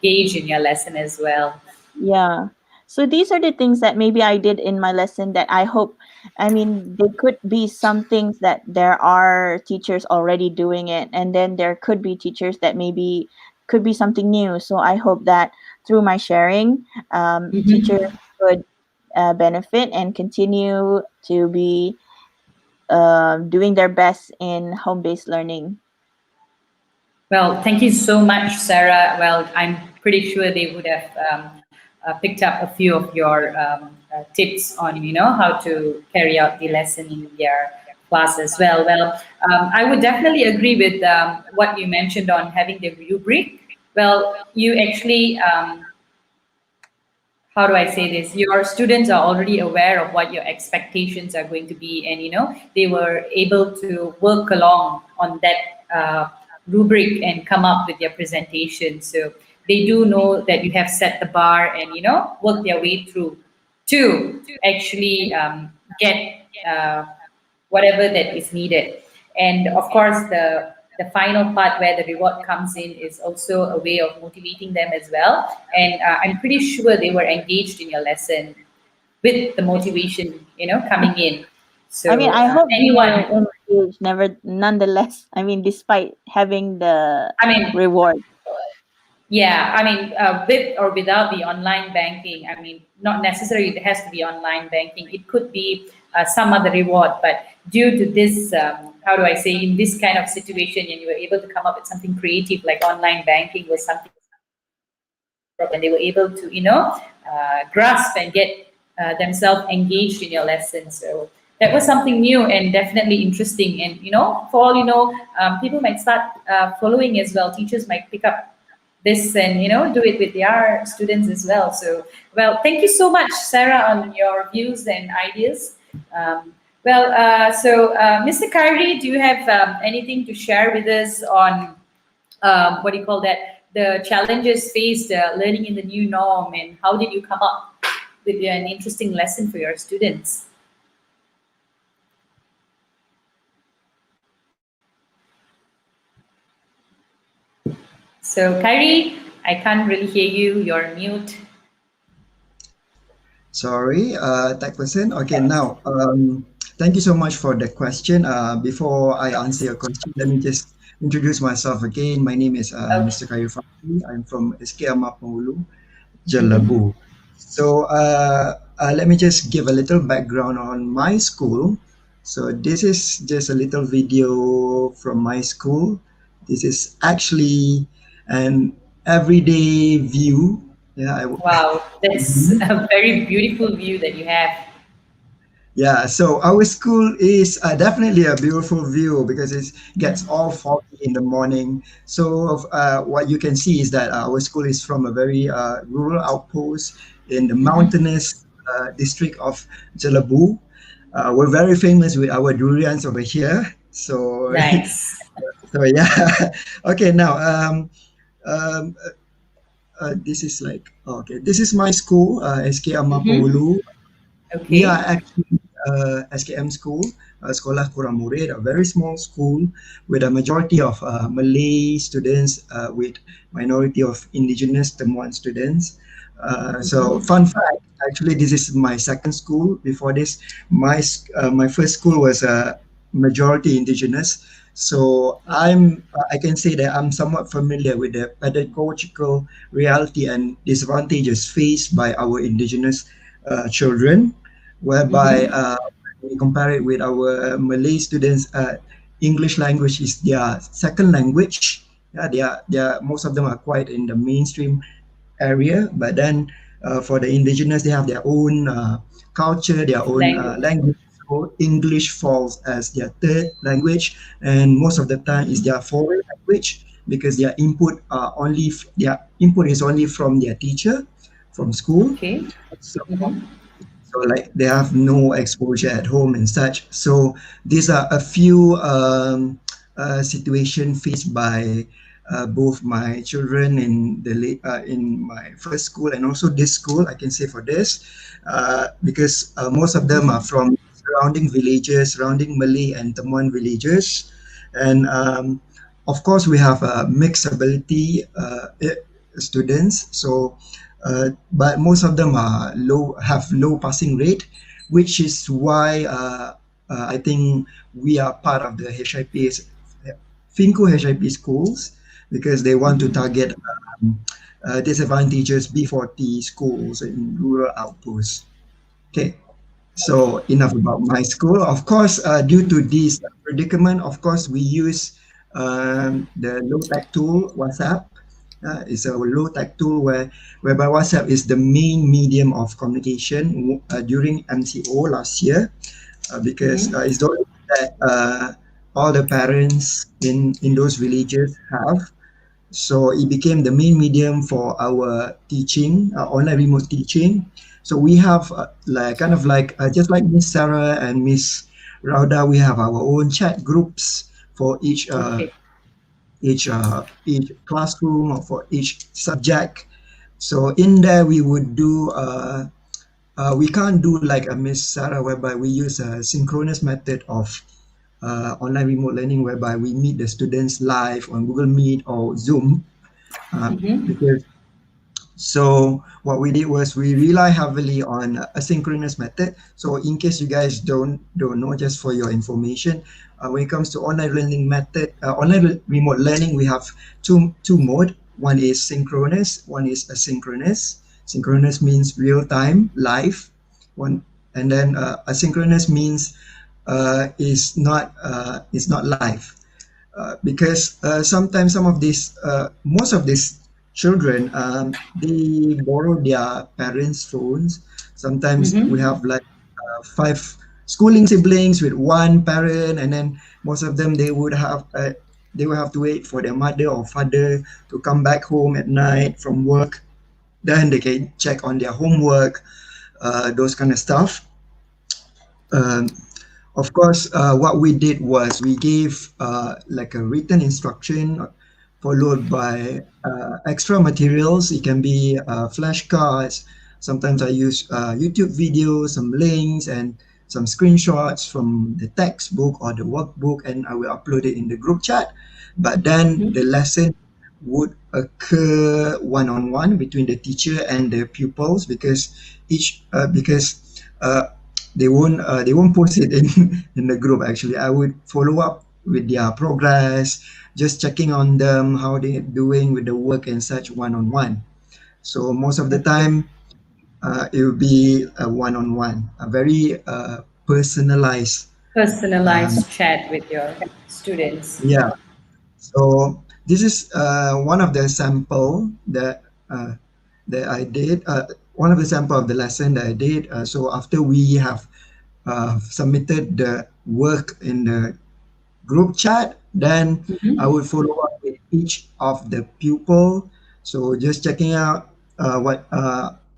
gauge in your lesson as well. Yeah. So these are the things that maybe I did in my lesson that I hope, I mean, they could be some things that there are teachers already doing it, and then there could be teachers that maybe could be something new. So I hope that through my sharing, teachers could benefit and continue to be doing their best in home based learning. Well, thank you so much, Sarah. Well, I'm pretty sure they would have picked up a few of your tips on, how to carry out the lesson in their class as well. Well, I would definitely agree with what you mentioned on having the rubric. Well, you actually how do I say this? Your students are already aware of what your expectations are going to be, and they were able to work along on that rubric and come up with their presentation. So they do know that you have set the bar and work their way through to actually get whatever that is needed. And of course, the the final part where the reward comes in is also a way of motivating them as well. And I'm pretty sure they were engaged in your lesson with the motivation, coming in. I mean, So I hope they were anyone, engaged. Never, nonetheless. I mean, despite having the I mean, reward. yeah, I mean, with or without the online banking, I mean, not necessarily it has to be online banking. It could be some other reward, but due to this, how do I say, in this kind of situation, and you were able to come up with something creative like online banking was something, and they were able to, grasp and get themselves engaged in your lesson. So that was something new and definitely interesting. And for all people might start following as well. Teachers might pick up this and do it with their students as well. So well, thank you so much, Sarah, on your views and ideas. Mr. Kyrie, do you have anything to share with us on what do you call that, the challenges faced learning in the new norm, and how did you come up with an interesting lesson for your students? So Kyrie, I can't really hear you. You're mute. Sorry, tech person. Okay, now, thank you so much for the question. Before I answer your question, let me just introduce myself again. My name is Okay. Mr. Kayu Fahmi. I'm from SKM Mapulu, Mm-hmm. Jalabu. So let me just give a little background on my school. So this is just a little video from my school. This is actually an everyday view. Yeah, Wow, that's a very beautiful view that you have. yeah, so our school is definitely a beautiful view because it gets all foggy in the morning. So what you can see is that our school is from a very rural outpost in the Mm-hmm. mountainous district of Jalabu. We're very famous with our durians over here. So, Nice. so yeah. Okay, now um, this is like okay. This is my school, SK Mm-hmm. Amapolu. We are Okay. actually SKM school, Sekolah Kurang Murid, a very small school with a majority of Malay students with minority of indigenous Temuan students. So Mm-hmm. fun fact, actually this is my second school. Before this, my first school was majority indigenous. So I can say that I'm somewhat familiar with the pedagogical reality and disadvantages faced by our indigenous children, whereby Mm-hmm. when we compare it with our Malay students, English language is their second language. Yeah, they are most of them are quite in the mainstream area, but then for the indigenous, they have their own culture, their own Language. language. So English falls as their third language, and most of the time is their foreign language because their input is only from their teacher, from school. Okay. So Mm-hmm. so like they have no exposure at home and such. So these are a few situation faced by both my children in my first school and also this school. I can say for this because most of them are Mm-hmm. from surrounding villages, surrounding Malay and Temuan villages, and of course we have a mixed ability students. So but most of them have low passing rate, which is why I think we are part of the HIP's FINCO HIP schools because they want to Mm-hmm. target disadvantageous B40 schools in rural outposts. Okay, Okay. so enough about my school. Of course, due to this predicament, of course, we use the low tech tool WhatsApp. It's a low tech tool whereby WhatsApp is the main medium of communication during MCO last year because Mm-hmm. it's the only thing that all the parents in those villages have. So it became the main medium for our teaching, online remote teaching. So we have like kind of like just like Miss Sarah and Miss Rauda, we have our own chat groups for Okay. each classroom or for each subject. So in there we would do we can't do like a Miss Sarah whereby we use a synchronous method of online remote learning whereby we meet the students live on Google Meet or Zoom, Mm-hmm. because so what we did was we rely heavily on asynchronous method. So in case you guys don't know, just for your information, when it comes to online learning method, remote learning, we have two mode. One is synchronous, one is asynchronous. Synchronous means real time, live. One, and then asynchronous means is not live, because sometimes some of these most of these children, they borrow their parents' phones. Sometimes we Mm-hmm. have like five schooling siblings with one parent, and then most of them they will have to wait for their mother or father to come back home at night from work. Then they can check on their homework, those kind of stuff. Um, of course, what we did was we gave like a written instruction followed by extra materials. It can be flashcards. Sometimes I use YouTube videos, some links, and some screenshots from the textbook or the workbook, and I will upload it in the group chat. But then the lesson would occur one on one between the teacher and the pupils, because uh, they won't post it in in the group. Actually, I would follow up with their progress, just checking on them how they're doing with the work and such, one on one. So most of the Okay. time, it will be a one on one, a very personalized. Um, Personalized chat with your students. yeah. So this is one of the sample that I did. One of the sample of the lesson that I did. So after we have submitted the work in the group chat, then I Mm-hmm. would follow up with each of the pupil. So just checking out what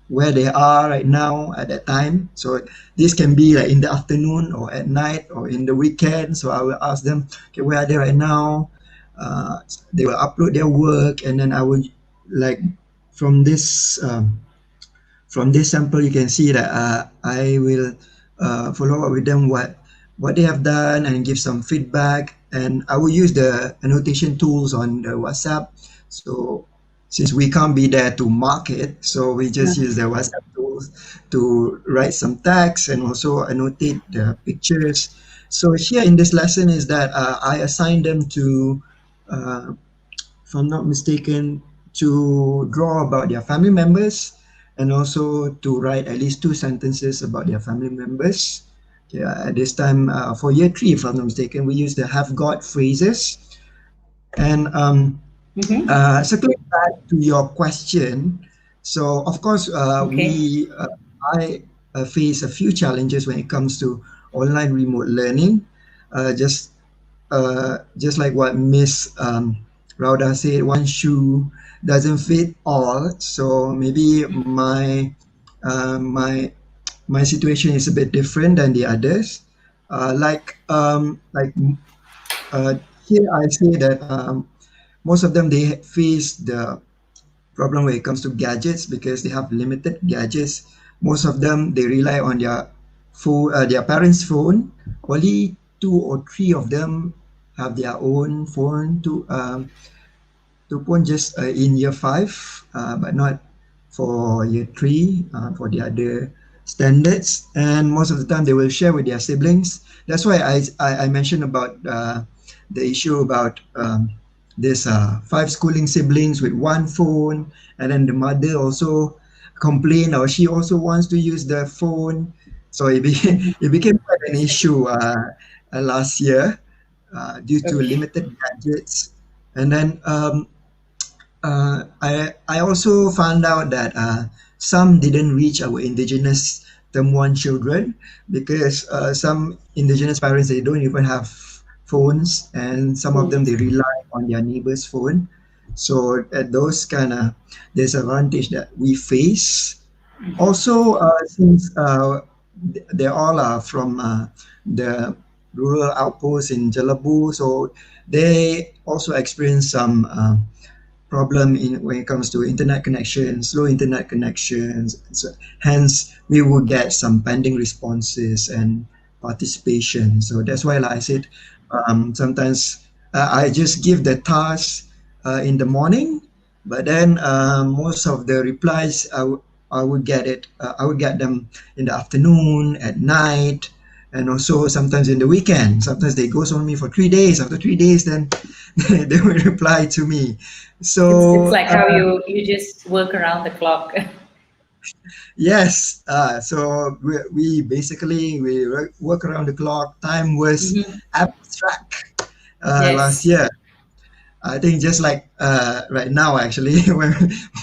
where they are right now at that time. So this can be like in the afternoon or at night or in the weekend. So I will ask them, okay, where are they right now? They will upload their work, and then I will like from this. From this sample, you can see that I will follow up with them what they have done and give some feedback. And I will use the annotation tools on the WhatsApp. So since we can't be there to mark it, so we just use the WhatsApp tools to write some text and also annotate the pictures. So here in this lesson is that I assign them to uh, if I'm not mistaken, to draw about their family members, and also to write at least two sentences about their family members. Okay, at this time, for year three, if I'm not mistaken, we use the have got phrases. And Mm-hmm. circling back to your question, so of course, Okay. I face a few challenges when it comes to online remote learning. Just just like what Miss Rauda said, one shoe doesn't fit all. So maybe my my situation is a bit different than the others. Like here, I say that most of them they face the problem when it comes to gadgets because they have limited gadgets. Most of them they rely on their phone, their parents' phone. Only two or three of them have their own phone. Two pun just in year five, but not for year three. For the other standards, and most of the time they will share with their siblings. That's why I mentioned about the issue about this five schooling siblings with one phone, and then the mother also complained or she also wants to use the phone. So it became quite an issue last year due to Okay. limited gadgets. And then I also found out that some didn't reach our indigenous term one children because some indigenous parents they don't even have phones, and some of them they Phones. rely on their neighbor's phone. So at those kind of disadvantage that we face. Also, since they all are from the rural outposts in Jelebu, so they also experience some problem in when it comes to internet connections, slow internet connections. So hence, we will get some pending responses and participation. So that's why, like I said, sometimes I just give the task in the morning, but then most of the replies I would get it. I would get them in the afternoon, at night, and also sometimes in the weekend. Sometimes they goes on me for 3 days. After 3 days, then they will reply to me. It's So like how you just work around the clock. yes, so we basically we work around the clock. Time was Mhm. abstract last Yes. year. I think just like right now, actually, when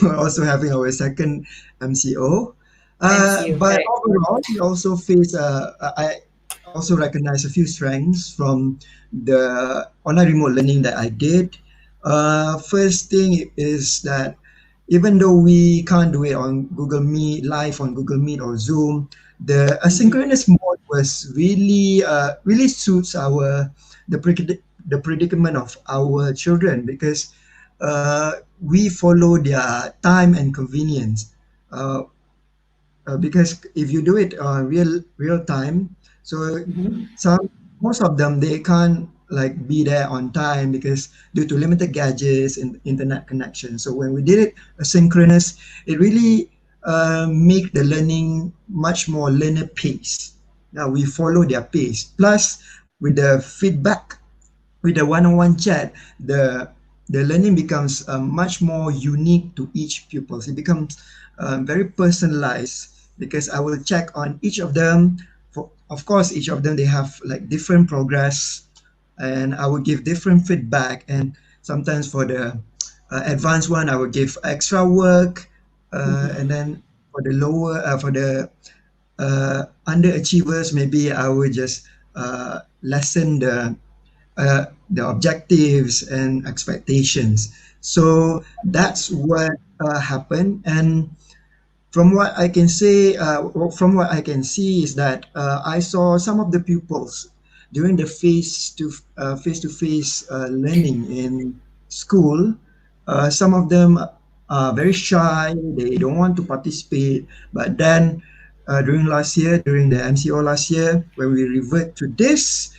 we're also having our second MCO. MCU, But correct. overall, we also face, I also recognize a few strengths from the online remote learning that I did. First thing is that even though we can't do it on Google Meet, live on Google Meet or Zoom, the Mhm. asynchronous mode was really, really suits the predicament of our children because we follow their time and convenience. Uh, because if you do it real time, so Mhm. some most of them they can't like be there on time because due to limited gadgets and internet connection. So when we did it asynchronous, it really make the learning much more linear pace. Now we follow their pace. Plus with the feedback with the one-on-one chat, the learning becomes much more unique to each pupil. It becomes very personalized because I will check on each of them. For of course, each of them they have like different progress, and I will give different feedback. And sometimes for the advanced one, I will give extra work, and then for the lower for the underachievers, maybe I will just lessen the objectives and expectations. So that's what happened. And from what I can say, from what I can see is that I saw some of the pupils during the face-to-face learning in school. Some of them are very shy; they don't want to participate. But then, during last year, during the MCO last year, when we revert to this,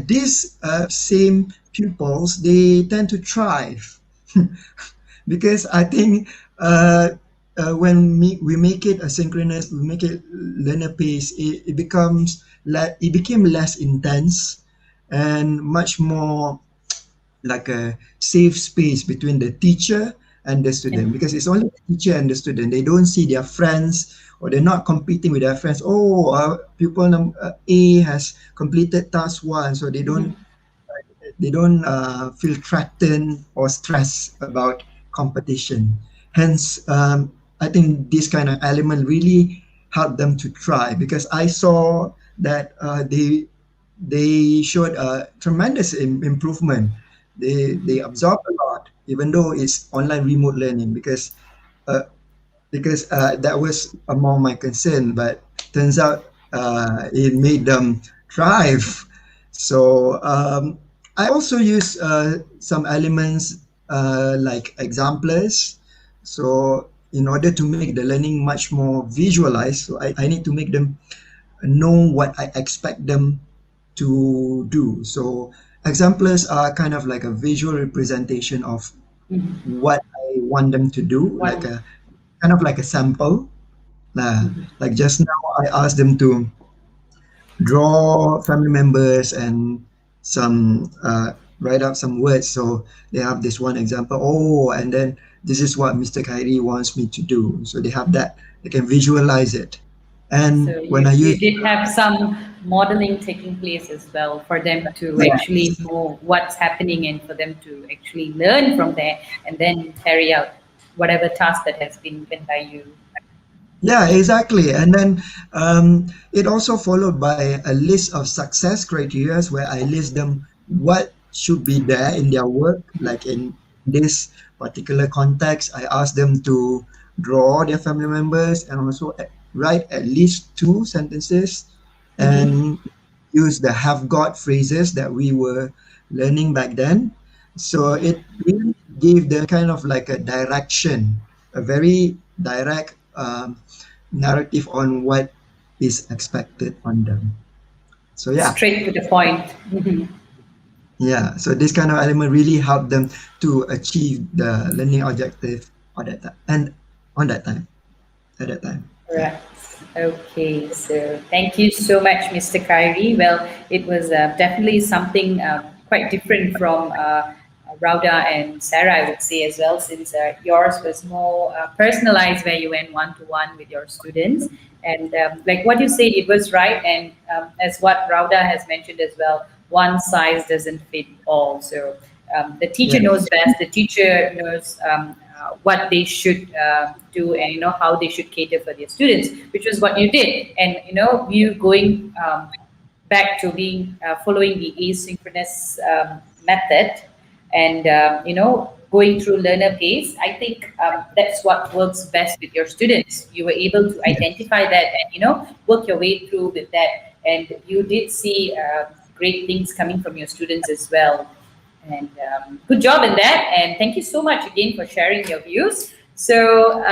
these same pupils they tend to thrive because I think when we make it asynchronous, we make it learner pace, it becomes it became less intense and much more like a safe space between the teacher and the Yeah. student because it's only the teacher and the student. They don't see their friends or they're not competing with their friends. Oh, pupil A has completed task one, so Mhm. they don't feel threatened or stressed about competition. Hence, I think this kind of element really helped them to try because I saw that they showed a tremendous improvement. They absorbed a lot, even though it's online remote learning uh, because that was among my concern, but turns out it made them thrive. So I also use some elements like examplers. So in order to make the learning much more visualized, so I need to make them know what I expect them to do. So examplers are kind of like a visual representation of Mhm. what I want them to do, like One. a kind of like a sample. Like just now, I asked them to draw family members and some write out some words. So they have this one example. Oh, and then this is what Mr. Kyrie wants me to do. So they have that. They can visualize it. And So when you I use you did have some modeling taking place as well for them to actually yes, know what's happening and for them to actually learn from there and then carry out whatever task that has been given by you. yeah, exactly. And then it also followed by a list of success criteria where I list them what should be there in their work. Like in this particular context, I asked them to draw their family members and also write at least two sentences Mm-hmm. and use the have got phrases that we were learning back then. So it really gave them kind of like a direction, a very direct narrative on what is expected on them. So yeah, Straight to the point. Mhm. yeah. So this kind of element really help them to achieve the learning objective on that time and on that time at that time. Yeah. Right. Okay. So thank you so much, Mr. Kyrie. Well, it was definitely something quite different from Rauda and Sarah, I would say as well, since yours was more personalized, where you went one to one with your students. And like what you said, it was right. And as what Rauda has mentioned as well, one size doesn't fit all. So the teacher Yes. knows best. The teacher knows what they should do, and how they should cater for their students, which was what you did. And you going back to being following the asynchronous method, and going through learner pace. I think that's what works best with your students. You were able to Yes. identify that, and work your way through with that, and you did see great things coming from your students as well. And good job in that. And thank you so much again for sharing your views. So,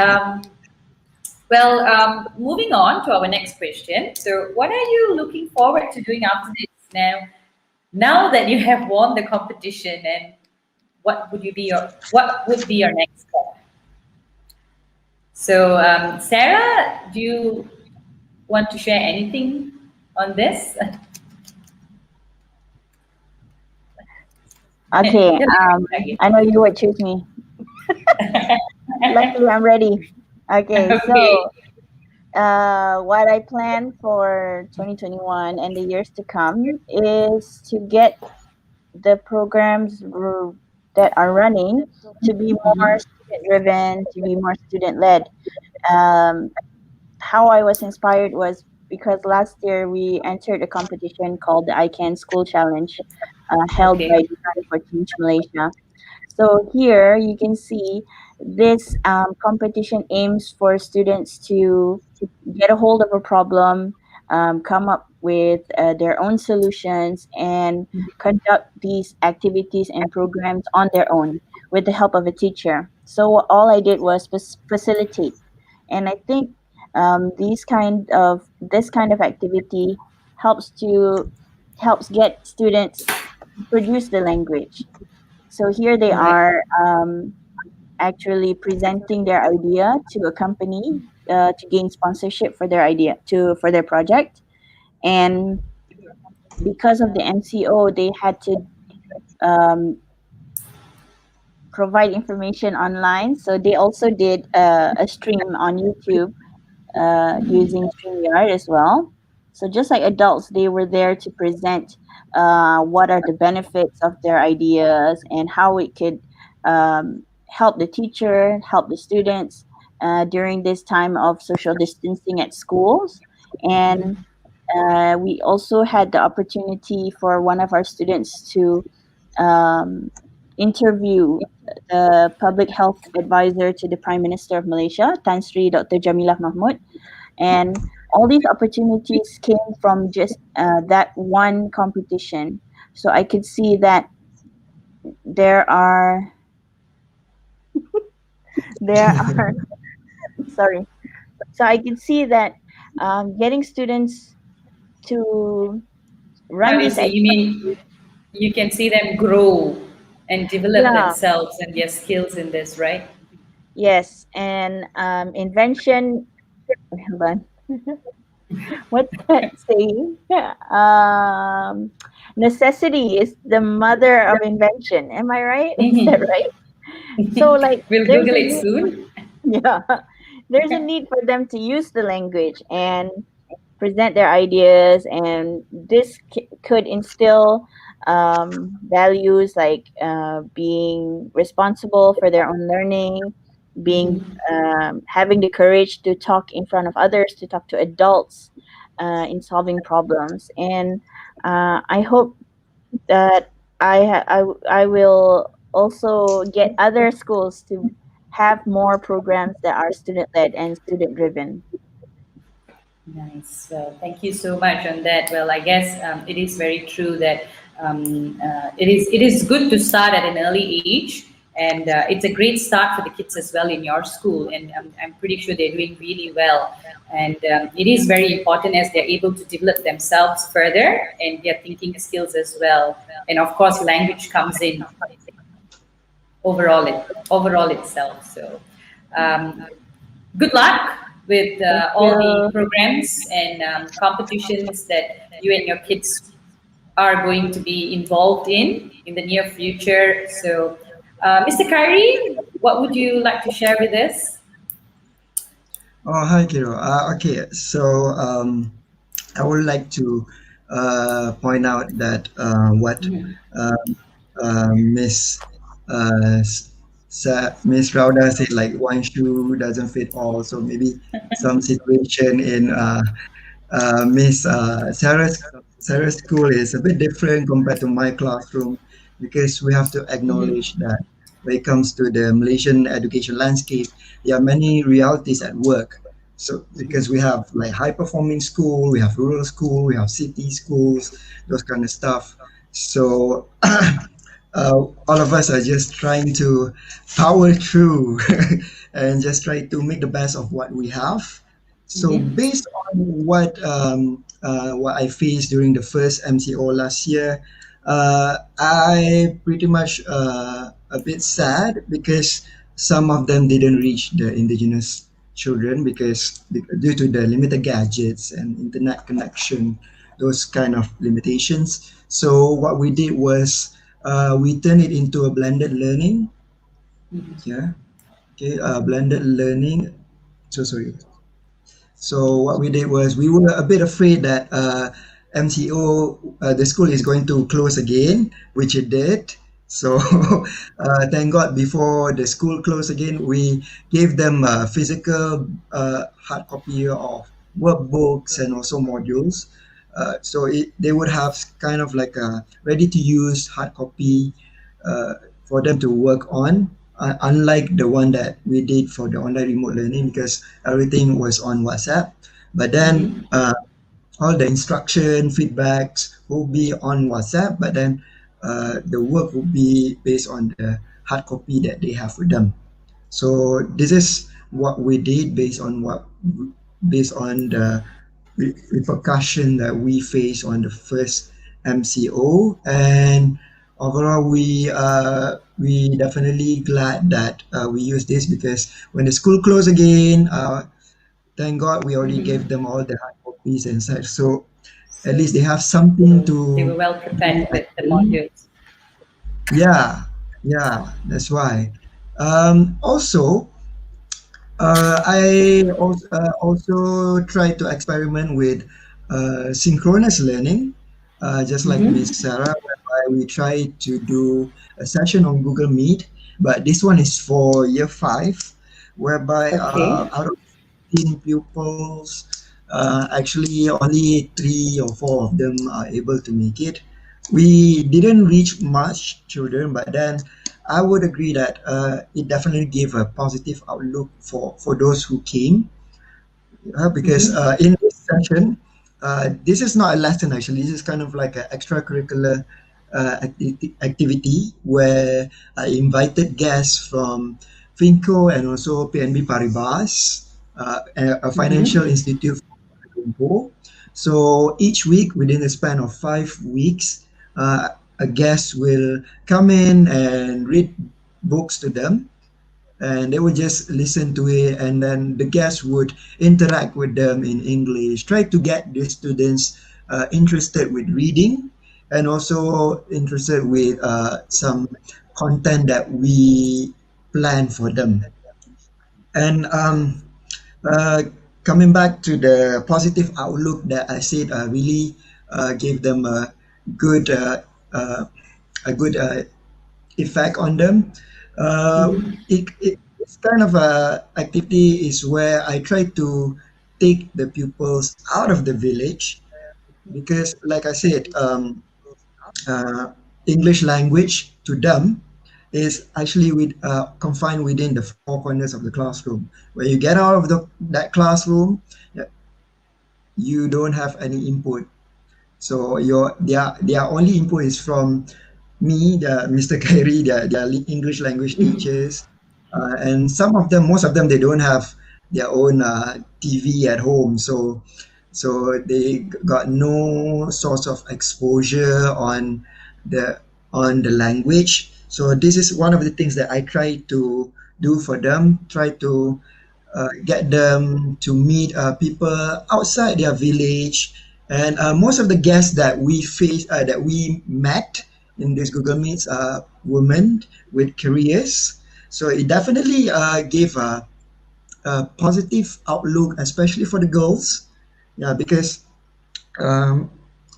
moving on to our next question. So, what are you looking forward to doing after this now that you have won the competition, and what would be your next step? So, Sarah, do you want to share anything on this? Okay, Yeah, I know you would choose me. Luckily, I'm ready. Okay, okay. so what I plan for 2021 and the years to come is to get the that are running to be more Mhm. student driven, to be more student led. Um, how I was inspired was because last year we entered a competition called the I Can School Challenge, held by Okay. Design for Change Malaysia. So here you can see this competition aims for students to get a hold of a problem, come up with their own solutions, and conduct these activities and programs on their own with the help of a teacher. So all I did was facilitate, and I think this kind of activity helps to helps get students produce the language. So here they Right. are actually presenting their idea to a company to gain sponsorship for their idea to for their project, and because of the MCO, they had to um, provide information online. So they also did a stream on YouTube using StreamYard as well. So just like adults, they were there to present what are the benefits of their ideas and how it could help the teacher, help the students during this time of social distancing at schools. And we also had the opportunity for one of our students to um, interview the public health advisor to the Prime Minister of Malaysia, Tan Sri Dr. Jamilah Mahmud, and all these opportunities came from just that one competition. So I could see that there are there are sorry. So I could see that getting students to How run do you these say? You mean you can see them grow and develop yeah, themselves and their skills in this, right? yes, and invention. Hold on. What's that saying? Necessity is the mother of invention. Am I right? Is that Mhm. right? So like We'll there's Google a it need soon. yeah, there's a need for them to use the language and present their ideas, and this could instill values like being responsible for their own learning, being having the courage to talk in front of others, to talk to adults in solving problems. And I hope that I will also get other schools to have more programs that are student led and student driven. Nice. Well, thank you so much on that. Well, I guess it is very true that it is good to start at an early age, And it's a great start for the kids as well in your school, and I'm pretty sure they're doing really well. And it is very important as they're able to develop themselves further and their thinking skills as well. And of course, language comes in overall itself. So, um, good luck with Thank all the you. programs and competitions that you and your kids are going to be involved in the near future. So, Mr. Kyrie, what would you like to share with us? Oh, hi, Kiro. Okay, so I would like to point out that what Mhm. uh, Miss Miss Rauda said, like one shoe doesn't fit all. So maybe some situation in Miss Sarah's school is a bit different compared to my classroom, because we have to Mhm. acknowledge that when it comes to the Malaysian education landscape, there are many realities at work. So because we have like high performing school, we have rural school, we have city schools, those kind of stuff. So all of us are just trying to power through and just try to make the best of what we have. So Mhm. based on what I faced during the first MCO last year, I pretty much a bit sad because some of them didn't reach the indigenous children because due to the limited gadgets and internet connection, those kind of limitations. So what we did was we turned it into a blended learning. Yeah. Okay. Blended learning. So sorry. So what we did was we were a bit afraid that MCO, the school is going to close again, which it did. So thank God before the school closed again, we gave them a physical hard copy of workbooks and also modules. They would have kind of like a ready to use hard copy uh, for them to work on, unlike the one that we did for the online remote learning, because everything was on WhatsApp. But then Mhm. all the instruction feedbacks will be on WhatsApp, but then the work will be based on the hard copy that they have with them. So this is what we did based on the repercussion that we face on the first MCO, and overall we definitely glad that we use this, because when the school closed again, thank God we already gave them all the hard copies and such. So at So, least they have something so they were to well do prepared at with the home. modules. Yeah, yeah, that's why. Also, I also try to experiment with synchronous learning, just like Miss Mhm. Sarah, whereby we try to do a session on Google Meet, but this one is for year five, whereby Okay. out of 15 pupils, actually only three or four of them are able to make it. We didn't reach much children, but then I would agree that it definitely gave a positive outlook for those who came, because Mhm. in this session, this is not a lesson actually. This is kind of like an extracurricular activity where I invited guests from Finco and also PNB Paribas, a financial Mhm. institute from Kuala Lumpur. So each week, within the span of 5 weeks, a guest will come in and read books to them, and they would just listen to it, and then the guests would interact with them in English, try to get the students interested with reading and also interested with some content that we plan for them. And uh, coming back to the positive outlook that I said, really gave them good uh, uh, a good effect on them. It's kind of a activity is where I try to take the pupils out of the village, because, like I said, uh, English language to them is actually confined within the four corners of the classroom. When you get out of that classroom, yeah, you don't have any input. So their only input is from me, Mr. Khairi, they are English language teachers, and some of them, most of them, they don't have their own TV at home, so they got no source of exposure the on the language. So this is one of the things that I try to do for them. Try to get them to meet people outside their village. And most of the guests that we met in this Google Meets are women with careers. So it definitely gave a positive outlook, especially for the girls. Yeah, because um,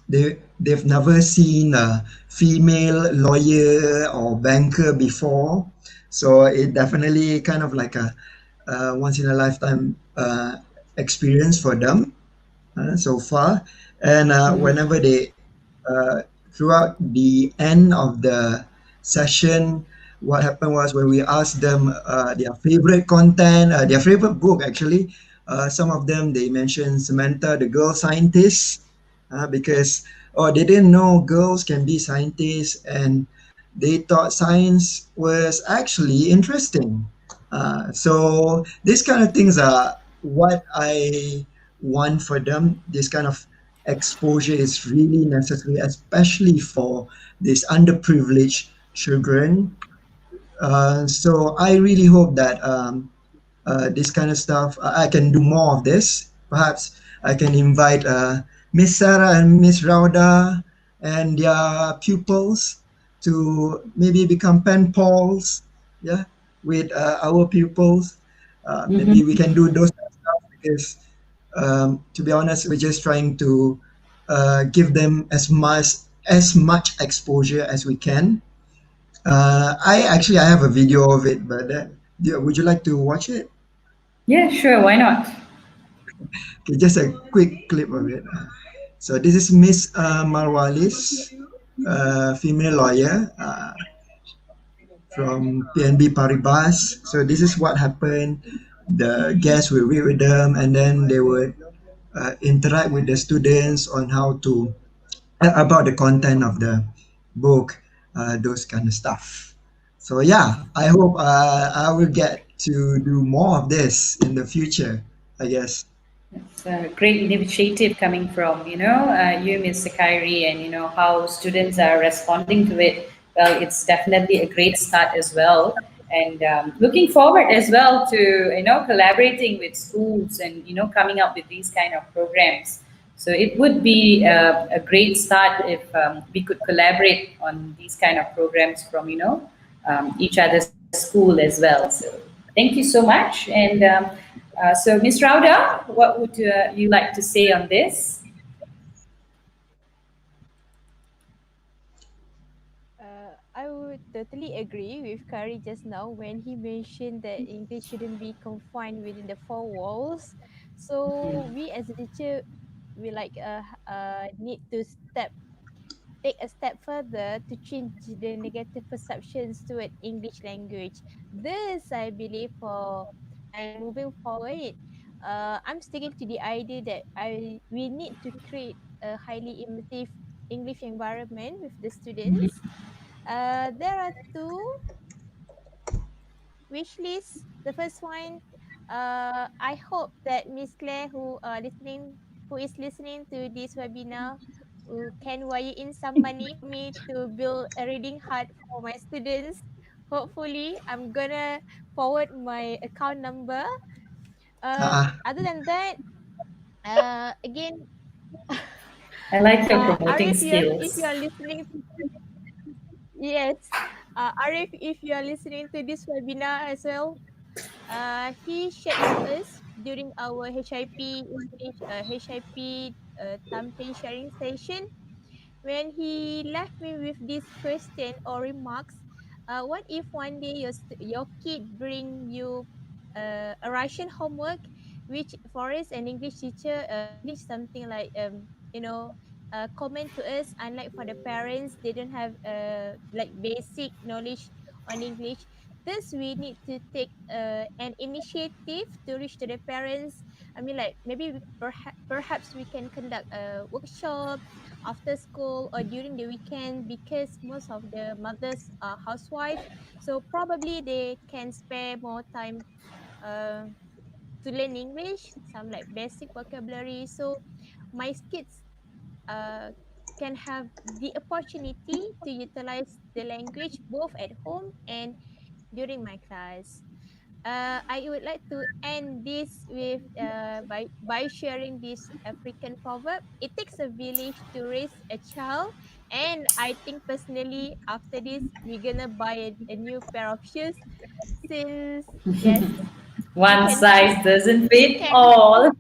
they've never seen a female lawyer or banker before, so it definitely kind of like a once in a lifetime experience for them so far. And whenever they throughout the end of the session, what happened was when we asked them their favorite content, their favorite book actually, some of them they mentioned Samantha, the girl scientist, because they didn't know girls can be scientists, and they thought science was actually interesting. So these kind of things are what I want for them. This kind of exposure is really necessary, especially for these underprivileged children. So I really hope that this kind of stuff, I can do more of this. Perhaps I can invite Miss Sarah and Miss Rauda and their pupils to maybe become pen pals, yeah, with our pupils. Maybe we can do those kind of stuff because, to be honest, we're just trying to give them as much exposure as we can. I have a video of it, but would you like to watch it? Yeah, sure. Why not? Okay, just a quick clip of it. So this is Miss Marwalis, female lawyer from PNB Paribas. So this is what happened. The guests will read with them, and then they would interact with the students on how to about the content of the book, those kind of stuff. So yeah, I hope I will get to do more of this in the future, I guess. It's a great initiative coming from, you, Mr. Kyrie, and, how students are responding to it. Well, it's definitely a great start as well. And looking forward as well to, collaborating with schools and, coming up with these kind of programs. So it would be a great start if we could collaborate on these kind of programs from, each other's school as well. So thank you so much. And so, Ms. Rauda, what would you like to say on this? I would totally agree with Kari just now when he mentioned that English shouldn't be confined within the four walls. So we as a teacher, we need to take a step further to change the negative perceptions toward English language. This, I believe, for and moving forward, I'm sticking to the idea that we need to create a highly immersive English environment with the students. There are two wish lists. The first one, I hope that Miss Claire, who is listening to this webinar, can wire in some money for me to build a reading hut for my students. Hopefully, I'm gonna forward my account number. Uh, Other than that, again, I like your promoting Arif, if you skills. are listening to yes, Arif, if you are listening to this webinar as well, he shared with us during our HIP English HIP thumbprint sharing session when he left me with this question or remarks. What if one day your kid bring you a Russian homework, which for us an English teacher, English something like comment to us. Unlike for the parents, they don't have like basic knowledge on English. Thus, we need to take an initiative to reach to the parents I mean, like maybe perhaps we can conduct a workshop after school or during the weekend, because most of the mothers are housewife, so probably they can spare more time uh, to learn English, some like basic vocabulary. So my kids uh, can have the opportunity to utilize the language both at home and during my class. I would like to end this with by sharing this African proverb. It takes a village to raise a child, and I think personally after this we're gonna buy a new pair of shoes, since yes, you One can fit, size doesn't you fit can. all.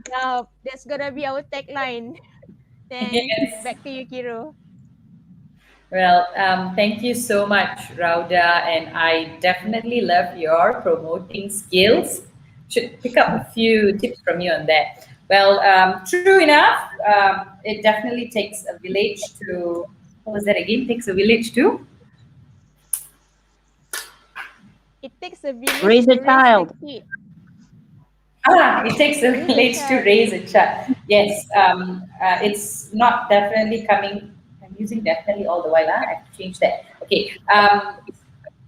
Now that's gonna be our tagline. Then Yes. back to you, Kiro. Well, thank you so much, Rauda, and I definitely love your promoting skills. Should pick up a few tips from you on that. Well, true enough, it definitely takes a village to. What was that again? Takes a village to. It takes a village Raise a to raise a child. kid. It takes a Raise a village to child. raise a child. Yes, it's not definitely coming. I'm using definitely all the while. I have to change that. Okay.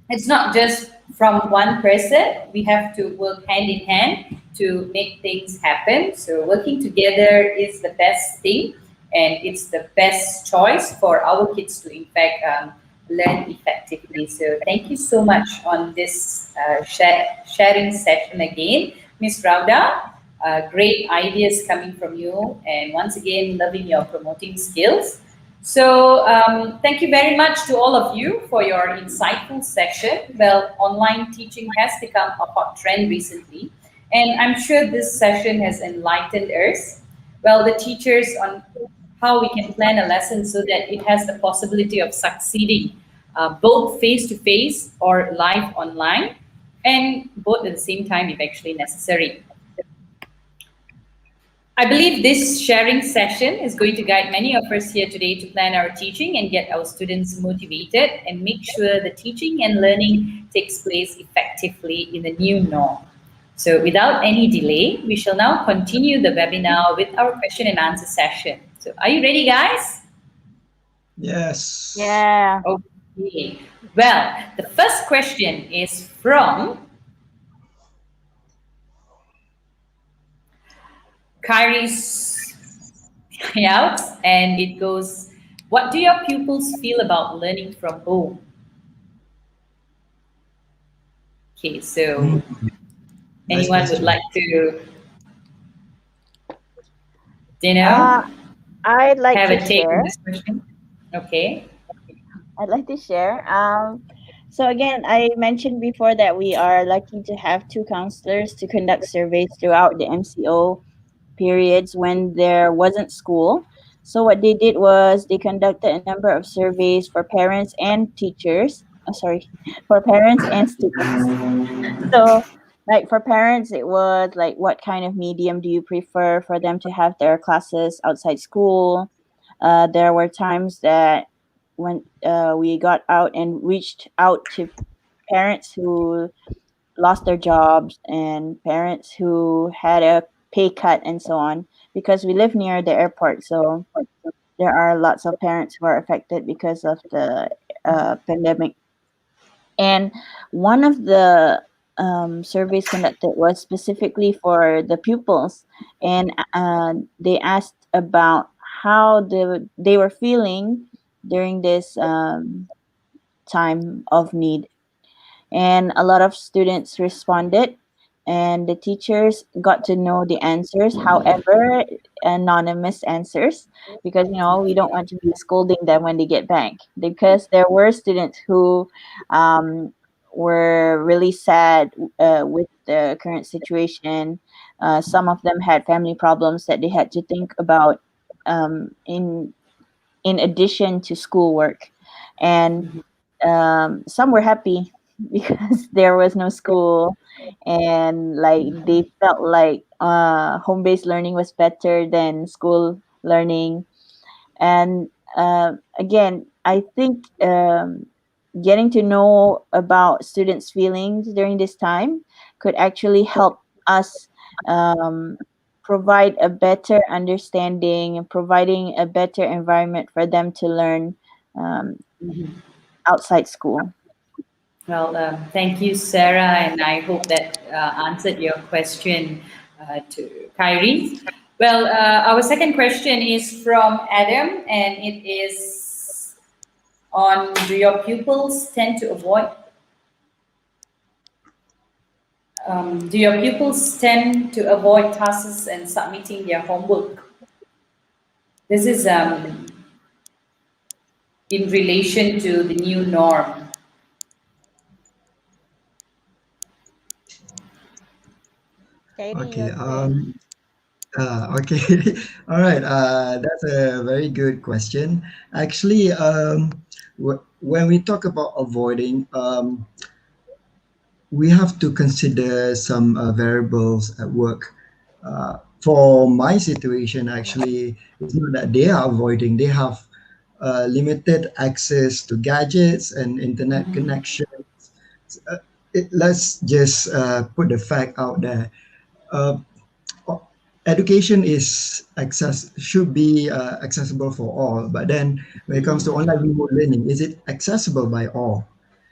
It's not just from one person. We have to work hand in hand to make things happen. So working together is the best thing, and it's the best choice for our kids to, in fact, learn effectively. So thank you so much on this sharing session again, Miss Rauda. Great ideas coming from you, and once again, loving your promoting skills. So, thank you very much to all of you for your insightful session. Well, online teaching has become a hot trend recently, and I'm sure this session has enlightened us, well, the teachers, on how we can plan a lesson so that it has the possibility of succeeding both face to face or live online, and both at the same time if actually necessary. I believe this sharing session is going to guide many of us here today to plan our teaching and get our students motivated and make sure the teaching and learning takes place effectively in the new norm. So without any delay, we shall now continue the webinar with our question and answer session. So are you ready, guys? Yes. Yeah. Okay. Well, the first question is from Kyrie's out, and it goes, what do your pupils feel about learning from home? Okay, Mm, so nice anyone would question. like to, Uh, I'd like have to a take on share. this question? Okay. I'd like to share. So again, I mentioned before that we are lucky to have two counselors to conduct surveys throughout the MCO periods when there wasn't school. So what they did was they conducted a number of surveys for parents and teachers. Sorry, for parents and students. So, like for parents, it was like, what kind of medium do you prefer for them to have their classes outside school? There were times that when we got out and reached out to parents who lost their jobs and parents who had a pay cut and so on, because we live near the airport. So there are lots of parents who are affected because of the pandemic. And one of the surveys conducted was specifically for the pupils, and they asked about how they were feeling during this time of need. And a lot of students responded, and the teachers got to know the answers, however anonymous answers, because we don't want to be scolding them when they get back, because there were students who um, were really sad with the current situation. Some of them had family problems that they had to think about, in addition to schoolwork. And some were happy because there was no school, and like they felt like home-based learning was better than school learning. And again, I think getting to know about students' feelings during this time could actually help us um, provide a better understanding and providing a better environment for them to learn um, outside school. Well, thank you, Sarah, and I hope that answered your question to Kyrie. Well, our second question is from Adam, and it is on: do your pupils tend to avoid? Do your pupils tend to avoid tasks and submitting their homework? This is in relation to the new norm. Carry Okay. your turn. Okay. All right. That's a very good question. Actually, when we talk about avoiding, we have to consider some variables at work. For my situation, actually, it's not that they are avoiding, they have limited access to gadgets and internet connection. Uh, let's just put the fact out there. Uh, Education is access should be accessible for all, but then when it comes to online remote learning, is it accessible by all?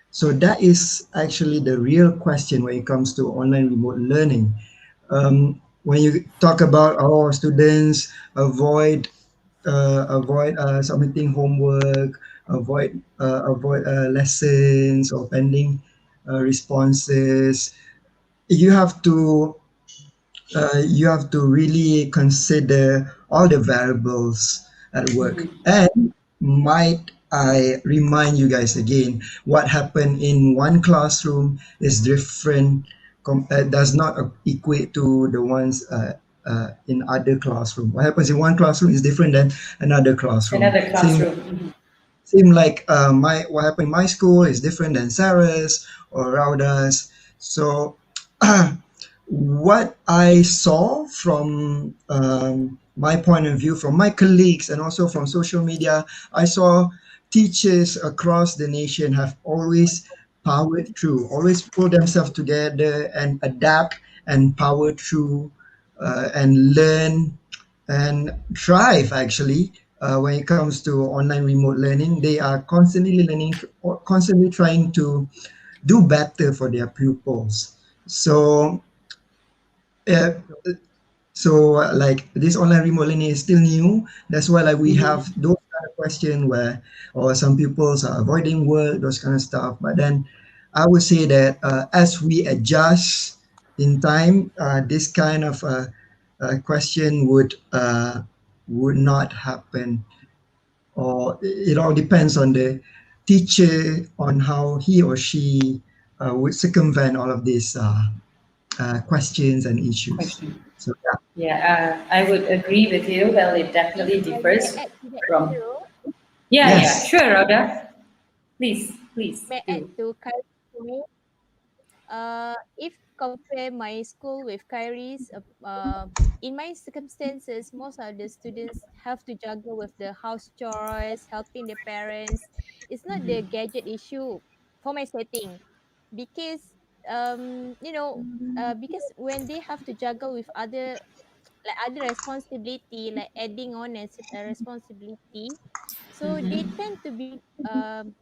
So that is actually the real question when it comes to online remote learning. When you talk about our students avoid submitting homework, avoid lessons or pending responses, you have to you have to really consider all the variables at work. And might I remind you guys again, what happened in one classroom is different, does not equate to the ones in other classroom. What happens in one classroom is different than another classroom. Another classroom. Seem like my what happened in my school is different than Sarah's or Rauda's. So what I saw from my point of view, from my colleagues, and also from social media, I saw teachers across the nation have always powered through, always pull themselves together and adapt and power through and learn and thrive actually when it comes to online remote learning. They are constantly learning, constantly trying to do better for their pupils. So uh, like this online remote learning is still new. That's why like we have those kind of question where or some people are avoiding work, those kind of stuff. But then I would say that as we adjust in time, this kind of question would not happen. Or it all depends on the teacher on how he or she would circumvent all of these questions and issues. Question. So yeah. Yeah, I would agree with you. Well, it definitely May I differs add to that from. too? Yeah, Yes. sure, Rhoda. Please May I add do. to Kyrie's point? If compare my school with Kyrie's, in my circumstances, most of the students have to juggle with the house chores, helping their parents. It's not the gadget issue for my setting, because because when they have to juggle with other responsibility, like adding on as a responsibility, so they tend to be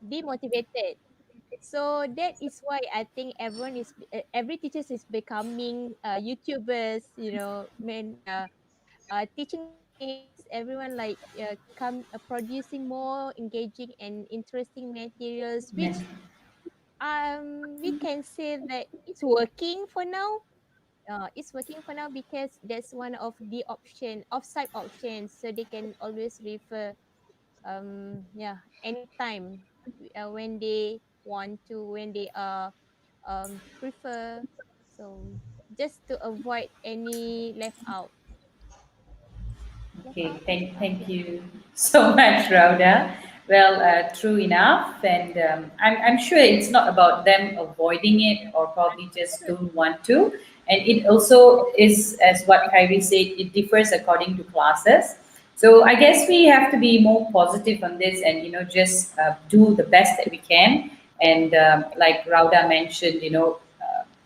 demotivated. So that is why I think every teachers is becoming YouTubers, teaching their kids. Everyone like come producing more engaging and interesting materials, Yes. which we can say that it's working for now. It's working for now because that's one of the offside options, so they can always refer anytime when they want to, when they prefer, so just to avoid any left out. Left Okay, out, left out, thank yeah. you so much, Rhoda. Well, true enough, and I'm sure it's not about them avoiding it or probably just don't want to. And it also is, as what Kyrie said, it differs according to classes. So I guess we have to be more positive on this, and just do the best that we can. And like Rauda mentioned,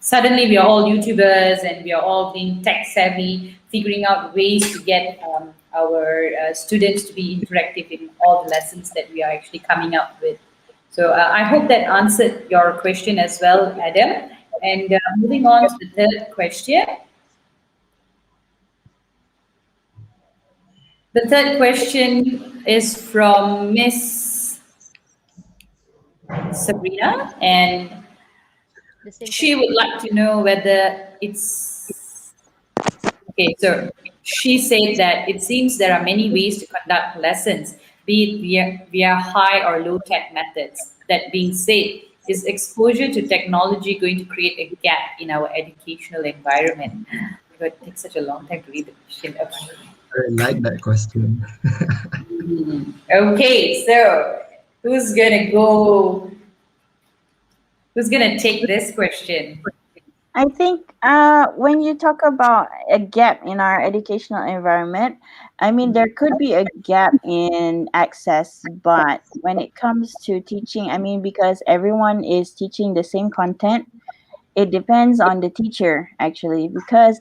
suddenly we are all YouTubers and we are all being tech savvy, figuring out ways to get our students to be interactive in all the lessons that we are actually coming up with. So I hope that answered your question as well, Adam. And moving on to the third question. The third question is from Miss Sabrina, and The same she would question. like to know whether it's okay. So she said that it seems there are many ways to conduct lessons, be it via high or low tech methods. That being said, is exposure to technology going to create a gap in our educational environment? But it takes such a long time to read the question. Okay. I like that question. Okay, so who's gonna go? Who's gonna take this question? I think when you talk about a gap in our educational environment, I mean, there could be a gap in access, but when it comes to teaching, I mean, because everyone is teaching the same content, it depends on the teacher actually, because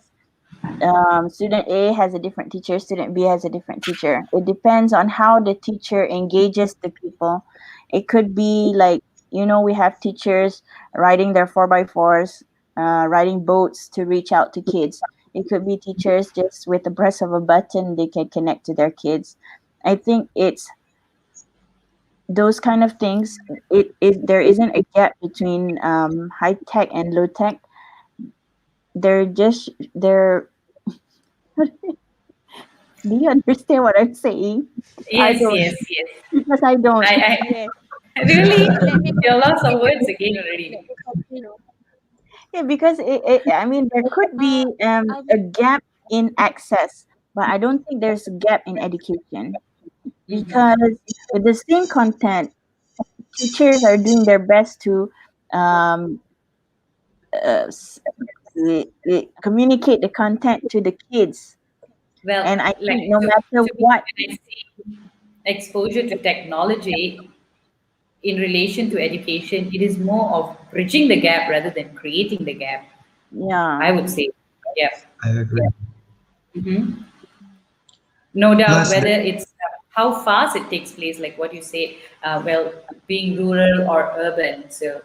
student A has a different teacher, student B has a different teacher. It depends on how the teacher engages the people. It could be like, we have teachers riding their 4x4s, riding boats to reach out to kids. It could be teachers just with the press of a button, they can connect to their kids. I think it's those kind of things. There isn't a gap between high tech and low tech. They're Do you understand what I'm saying? I Yes, don't, yes, yes. because I don't. Yes. I really, Let me you're lost of let me words again let already. me continue. Yeah, because I mean, there could be I a would gap in access, but I don't think there's a gap in education, Mm-hmm. because with the same content, teachers are doing their best to um, uh, s- communicate the content to the kids, Well, and I think like no matter to me, what, when I see exposure to technology in relation to education, it is more of bridging the gap rather than creating the gap. I yeah, would say, yeah. I agree. Mhm. No doubt, Plus, whether it's how fast it takes place, like what you say, well, being rural or urban. So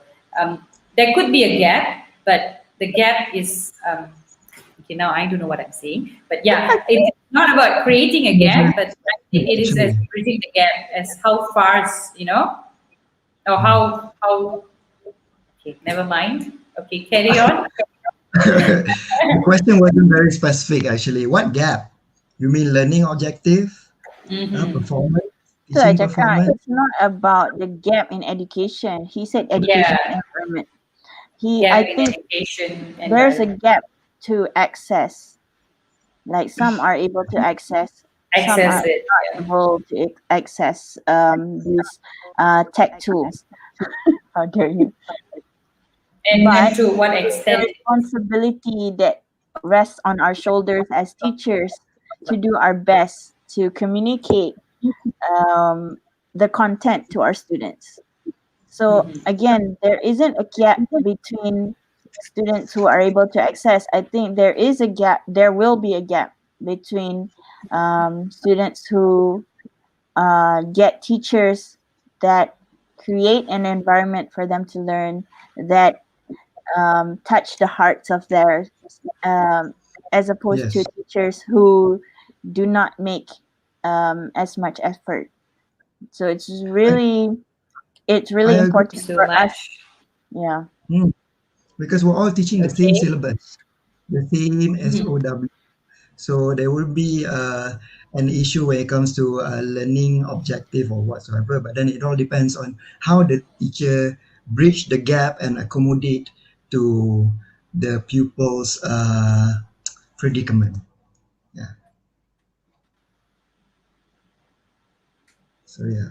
there could be a gap, but the gap is, okay, now I don't know what I'm saying. But yeah, it's not about creating a gap, but I think it is as actually, bridging the gap as how far, or how, okay, never mind. Okay, carry on. the question wasn't very specific actually. What gap? You mean learning objective, Mm-hmm. performance, so I teaching check out. performance? It's not about the gap in education. He said education Yeah, environment. I gap in think education there's a environment. gap to access. Like some are able to access, some are Access it. not Yeah. able to access these tech tools. How dare you? And But to what the extent? responsibility that rests on our shoulders as teachers to do our best to communicate um, the content to our students. So Mhm. again, there isn't a gap between students who are able to access. I think there is a gap. There will be a gap between students who get teachers that create an environment for them to learn, that touch the hearts of their, um, as opposed to Yes, teachers who do not make as much effort. So I, it's I really agree. Thank important you so for us. much. Yeah. Mm, because we're all teaching the same Okay. syllabus, the same Mhm. SOW. So there will be an issue when it comes to learning objective or whatsoever. But then it all depends on how the teacher bridge the gap and accommodate to the pupils' predicament. Yeah. So yeah,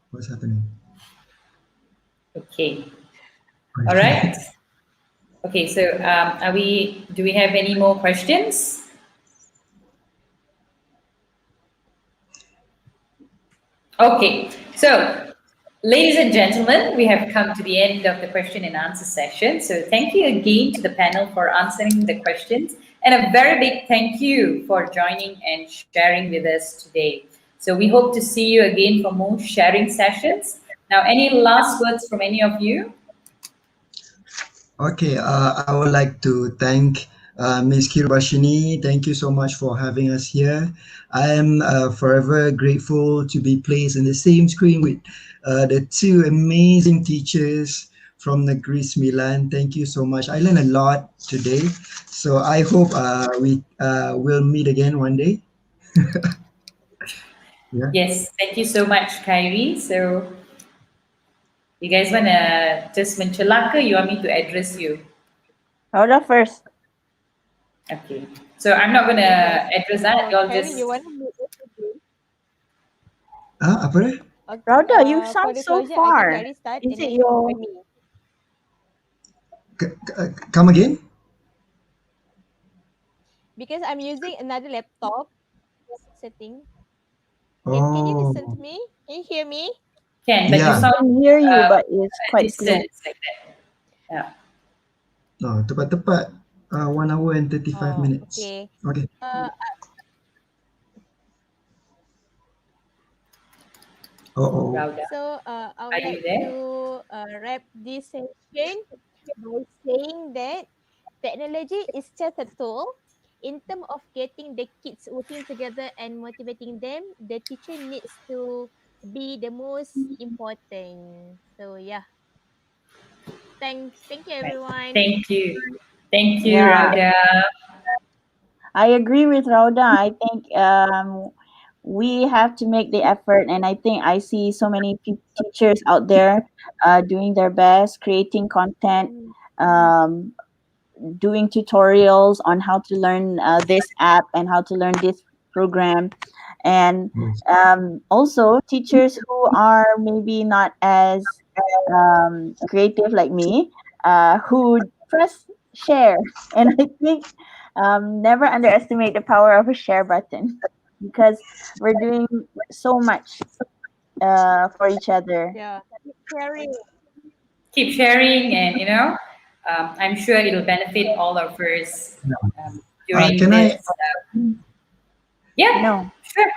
what's happening? Okay. All right. Okay. Okay. So, are we? Do we have any more questions? Okay. So, Ladies and gentlemen, we have come to the end of the question and answer session. So thank you again to the panel for answering the questions. And a very big thank you for joining and sharing with us today. So we hope to see you again for more sharing sessions. Now, any last words from any of you? Okay, I would like to thank Ms. Kirubashini. Thank you so much for having us here. I am forever grateful to be placed in the same screen with the two amazing teachers from Negeri Sembilan. Thank you so much. I learned a lot today. So I hope we will meet again one day. Yeah. Yes, thank you so much, Kyrie. So you guys want to just mencelaka? You want me to address you? Rhoda first. Okay. So I'm not going to address that. Oh, You'll Karen, just... you want to meet us again? Apa dia? Okay. Rhoda, you For sound the so closure, I think far. Gary start Is and it then your? me. Come again? Because I'm using another laptop setting. Can you listen to Oh, me? Can you hear me? can, but you I yeah. sound can hear you, uh, but it's a quite slow. distance like that. Yeah. Oh, tepat-tepat 1 hour and 35 Oh, minutes. okay. Okay. Uh, Oh. Rauda, I are would you like to there? wrap this session by saying that technology is just a tool. In terms of getting the kids working together and motivating them, the teacher needs to be the most important. So yeah, thanks. Thank you, Right. everyone. Thank you. Thank you, Yeah, Rauda. I agree with Rhoda. I think we have to make the effort, and I think I see so many teachers out there doing their best, creating content, Mm. um, doing tutorials on how to learn this app and how to learn this program, and Yes. also teachers who are maybe not as creative like me, who press share. And I think never underestimate the power of a share button because we're doing so much for each other. Yeah, keep sharing. Keep sharing, and I'm sure it'll benefit all of us during Can I? this. Yeah, No, sure,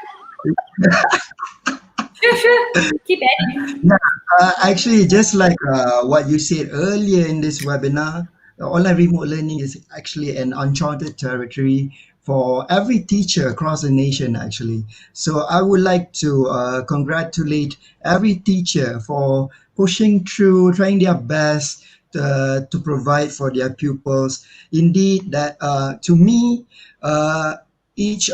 sure, sure. Keep adding. Yeah, actually, just like what you said earlier in this webinar, online remote learning is actually an uncharted territory for every teacher across the nation, actually. So I would like to congratulate every teacher for pushing through, trying their best to provide for their pupils. Indeed, that to me, each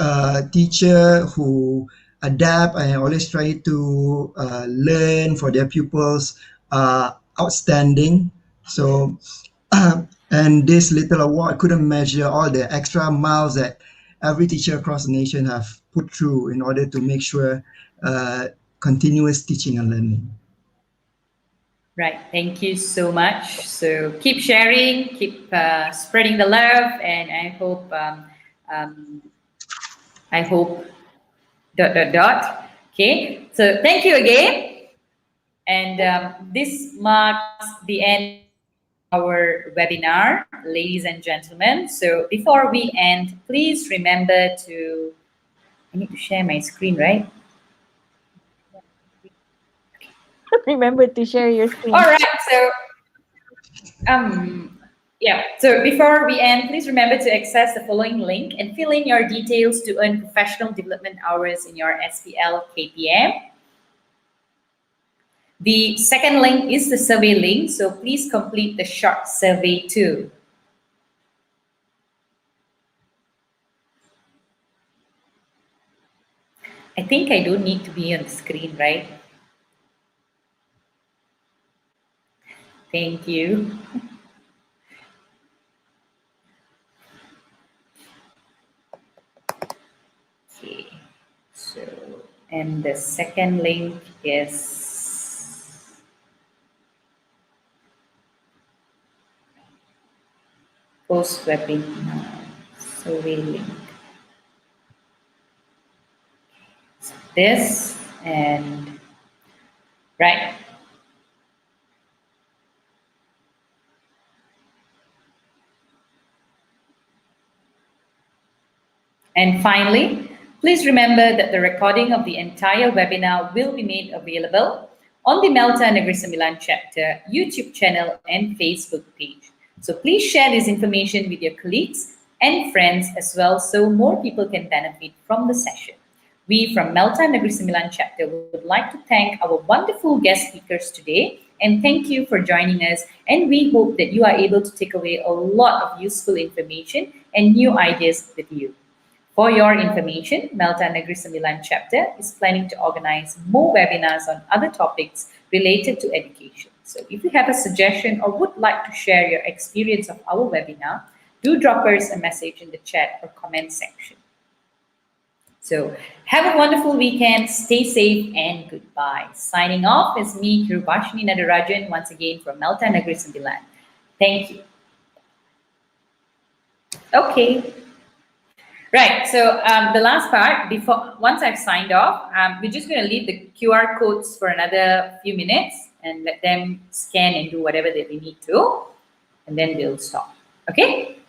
teacher who adapt and always try to learn for their pupils are outstanding. So, and this little award couldn't measure all the extra miles that every teacher across the nation have put through in order to make sure continuous teaching and learning. Right. Thank you so much. So keep sharing, keep spreading the love, and um, I hope dot dot dot. Okay. So thank you again, and this marks the end of our webinar, ladies and gentlemen. So before we end, please remember to... I need to share my screen, right? remember to share your All screen. right. So yeah, so before we end, please remember to access the following link and fill in your details to earn professional development hours in your SPL KPM. The second link is the survey link, so please complete the short survey too. I think I don't need to be on the screen, right? Thank you. Okay, so, and the second link is post webinar survey link. So this and right. And finally, please remember that the recording of the entire webinar will be made available on the Melta Negeri Sembilan chapter YouTube channel and Facebook page. So please share this information with your colleagues and friends as well so more people can benefit from the session. We from Melta Negeri Sembilan chapter would like to thank our wonderful guest speakers today and thank you for joining us, and we hope that you are able to take away a lot of useful information and new ideas with you. For your information, Melta Negeri Sembilan chapter is planning to organize more webinars on other topics related to education. So if you have a suggestion or would like to share your experience of our webinar, do drop us a message in the chat or comment section. So have a wonderful weekend, stay safe, and goodbye. Signing off is me, Kirubashini Nadarajan, once again from Melta Negeri Sembilan. Thank you. Okay. Right, so the last part, once I've signed off, we're just going to leave the QR codes for another few minutes and let them scan and do whatever they need to, and then we'll stop. Okay?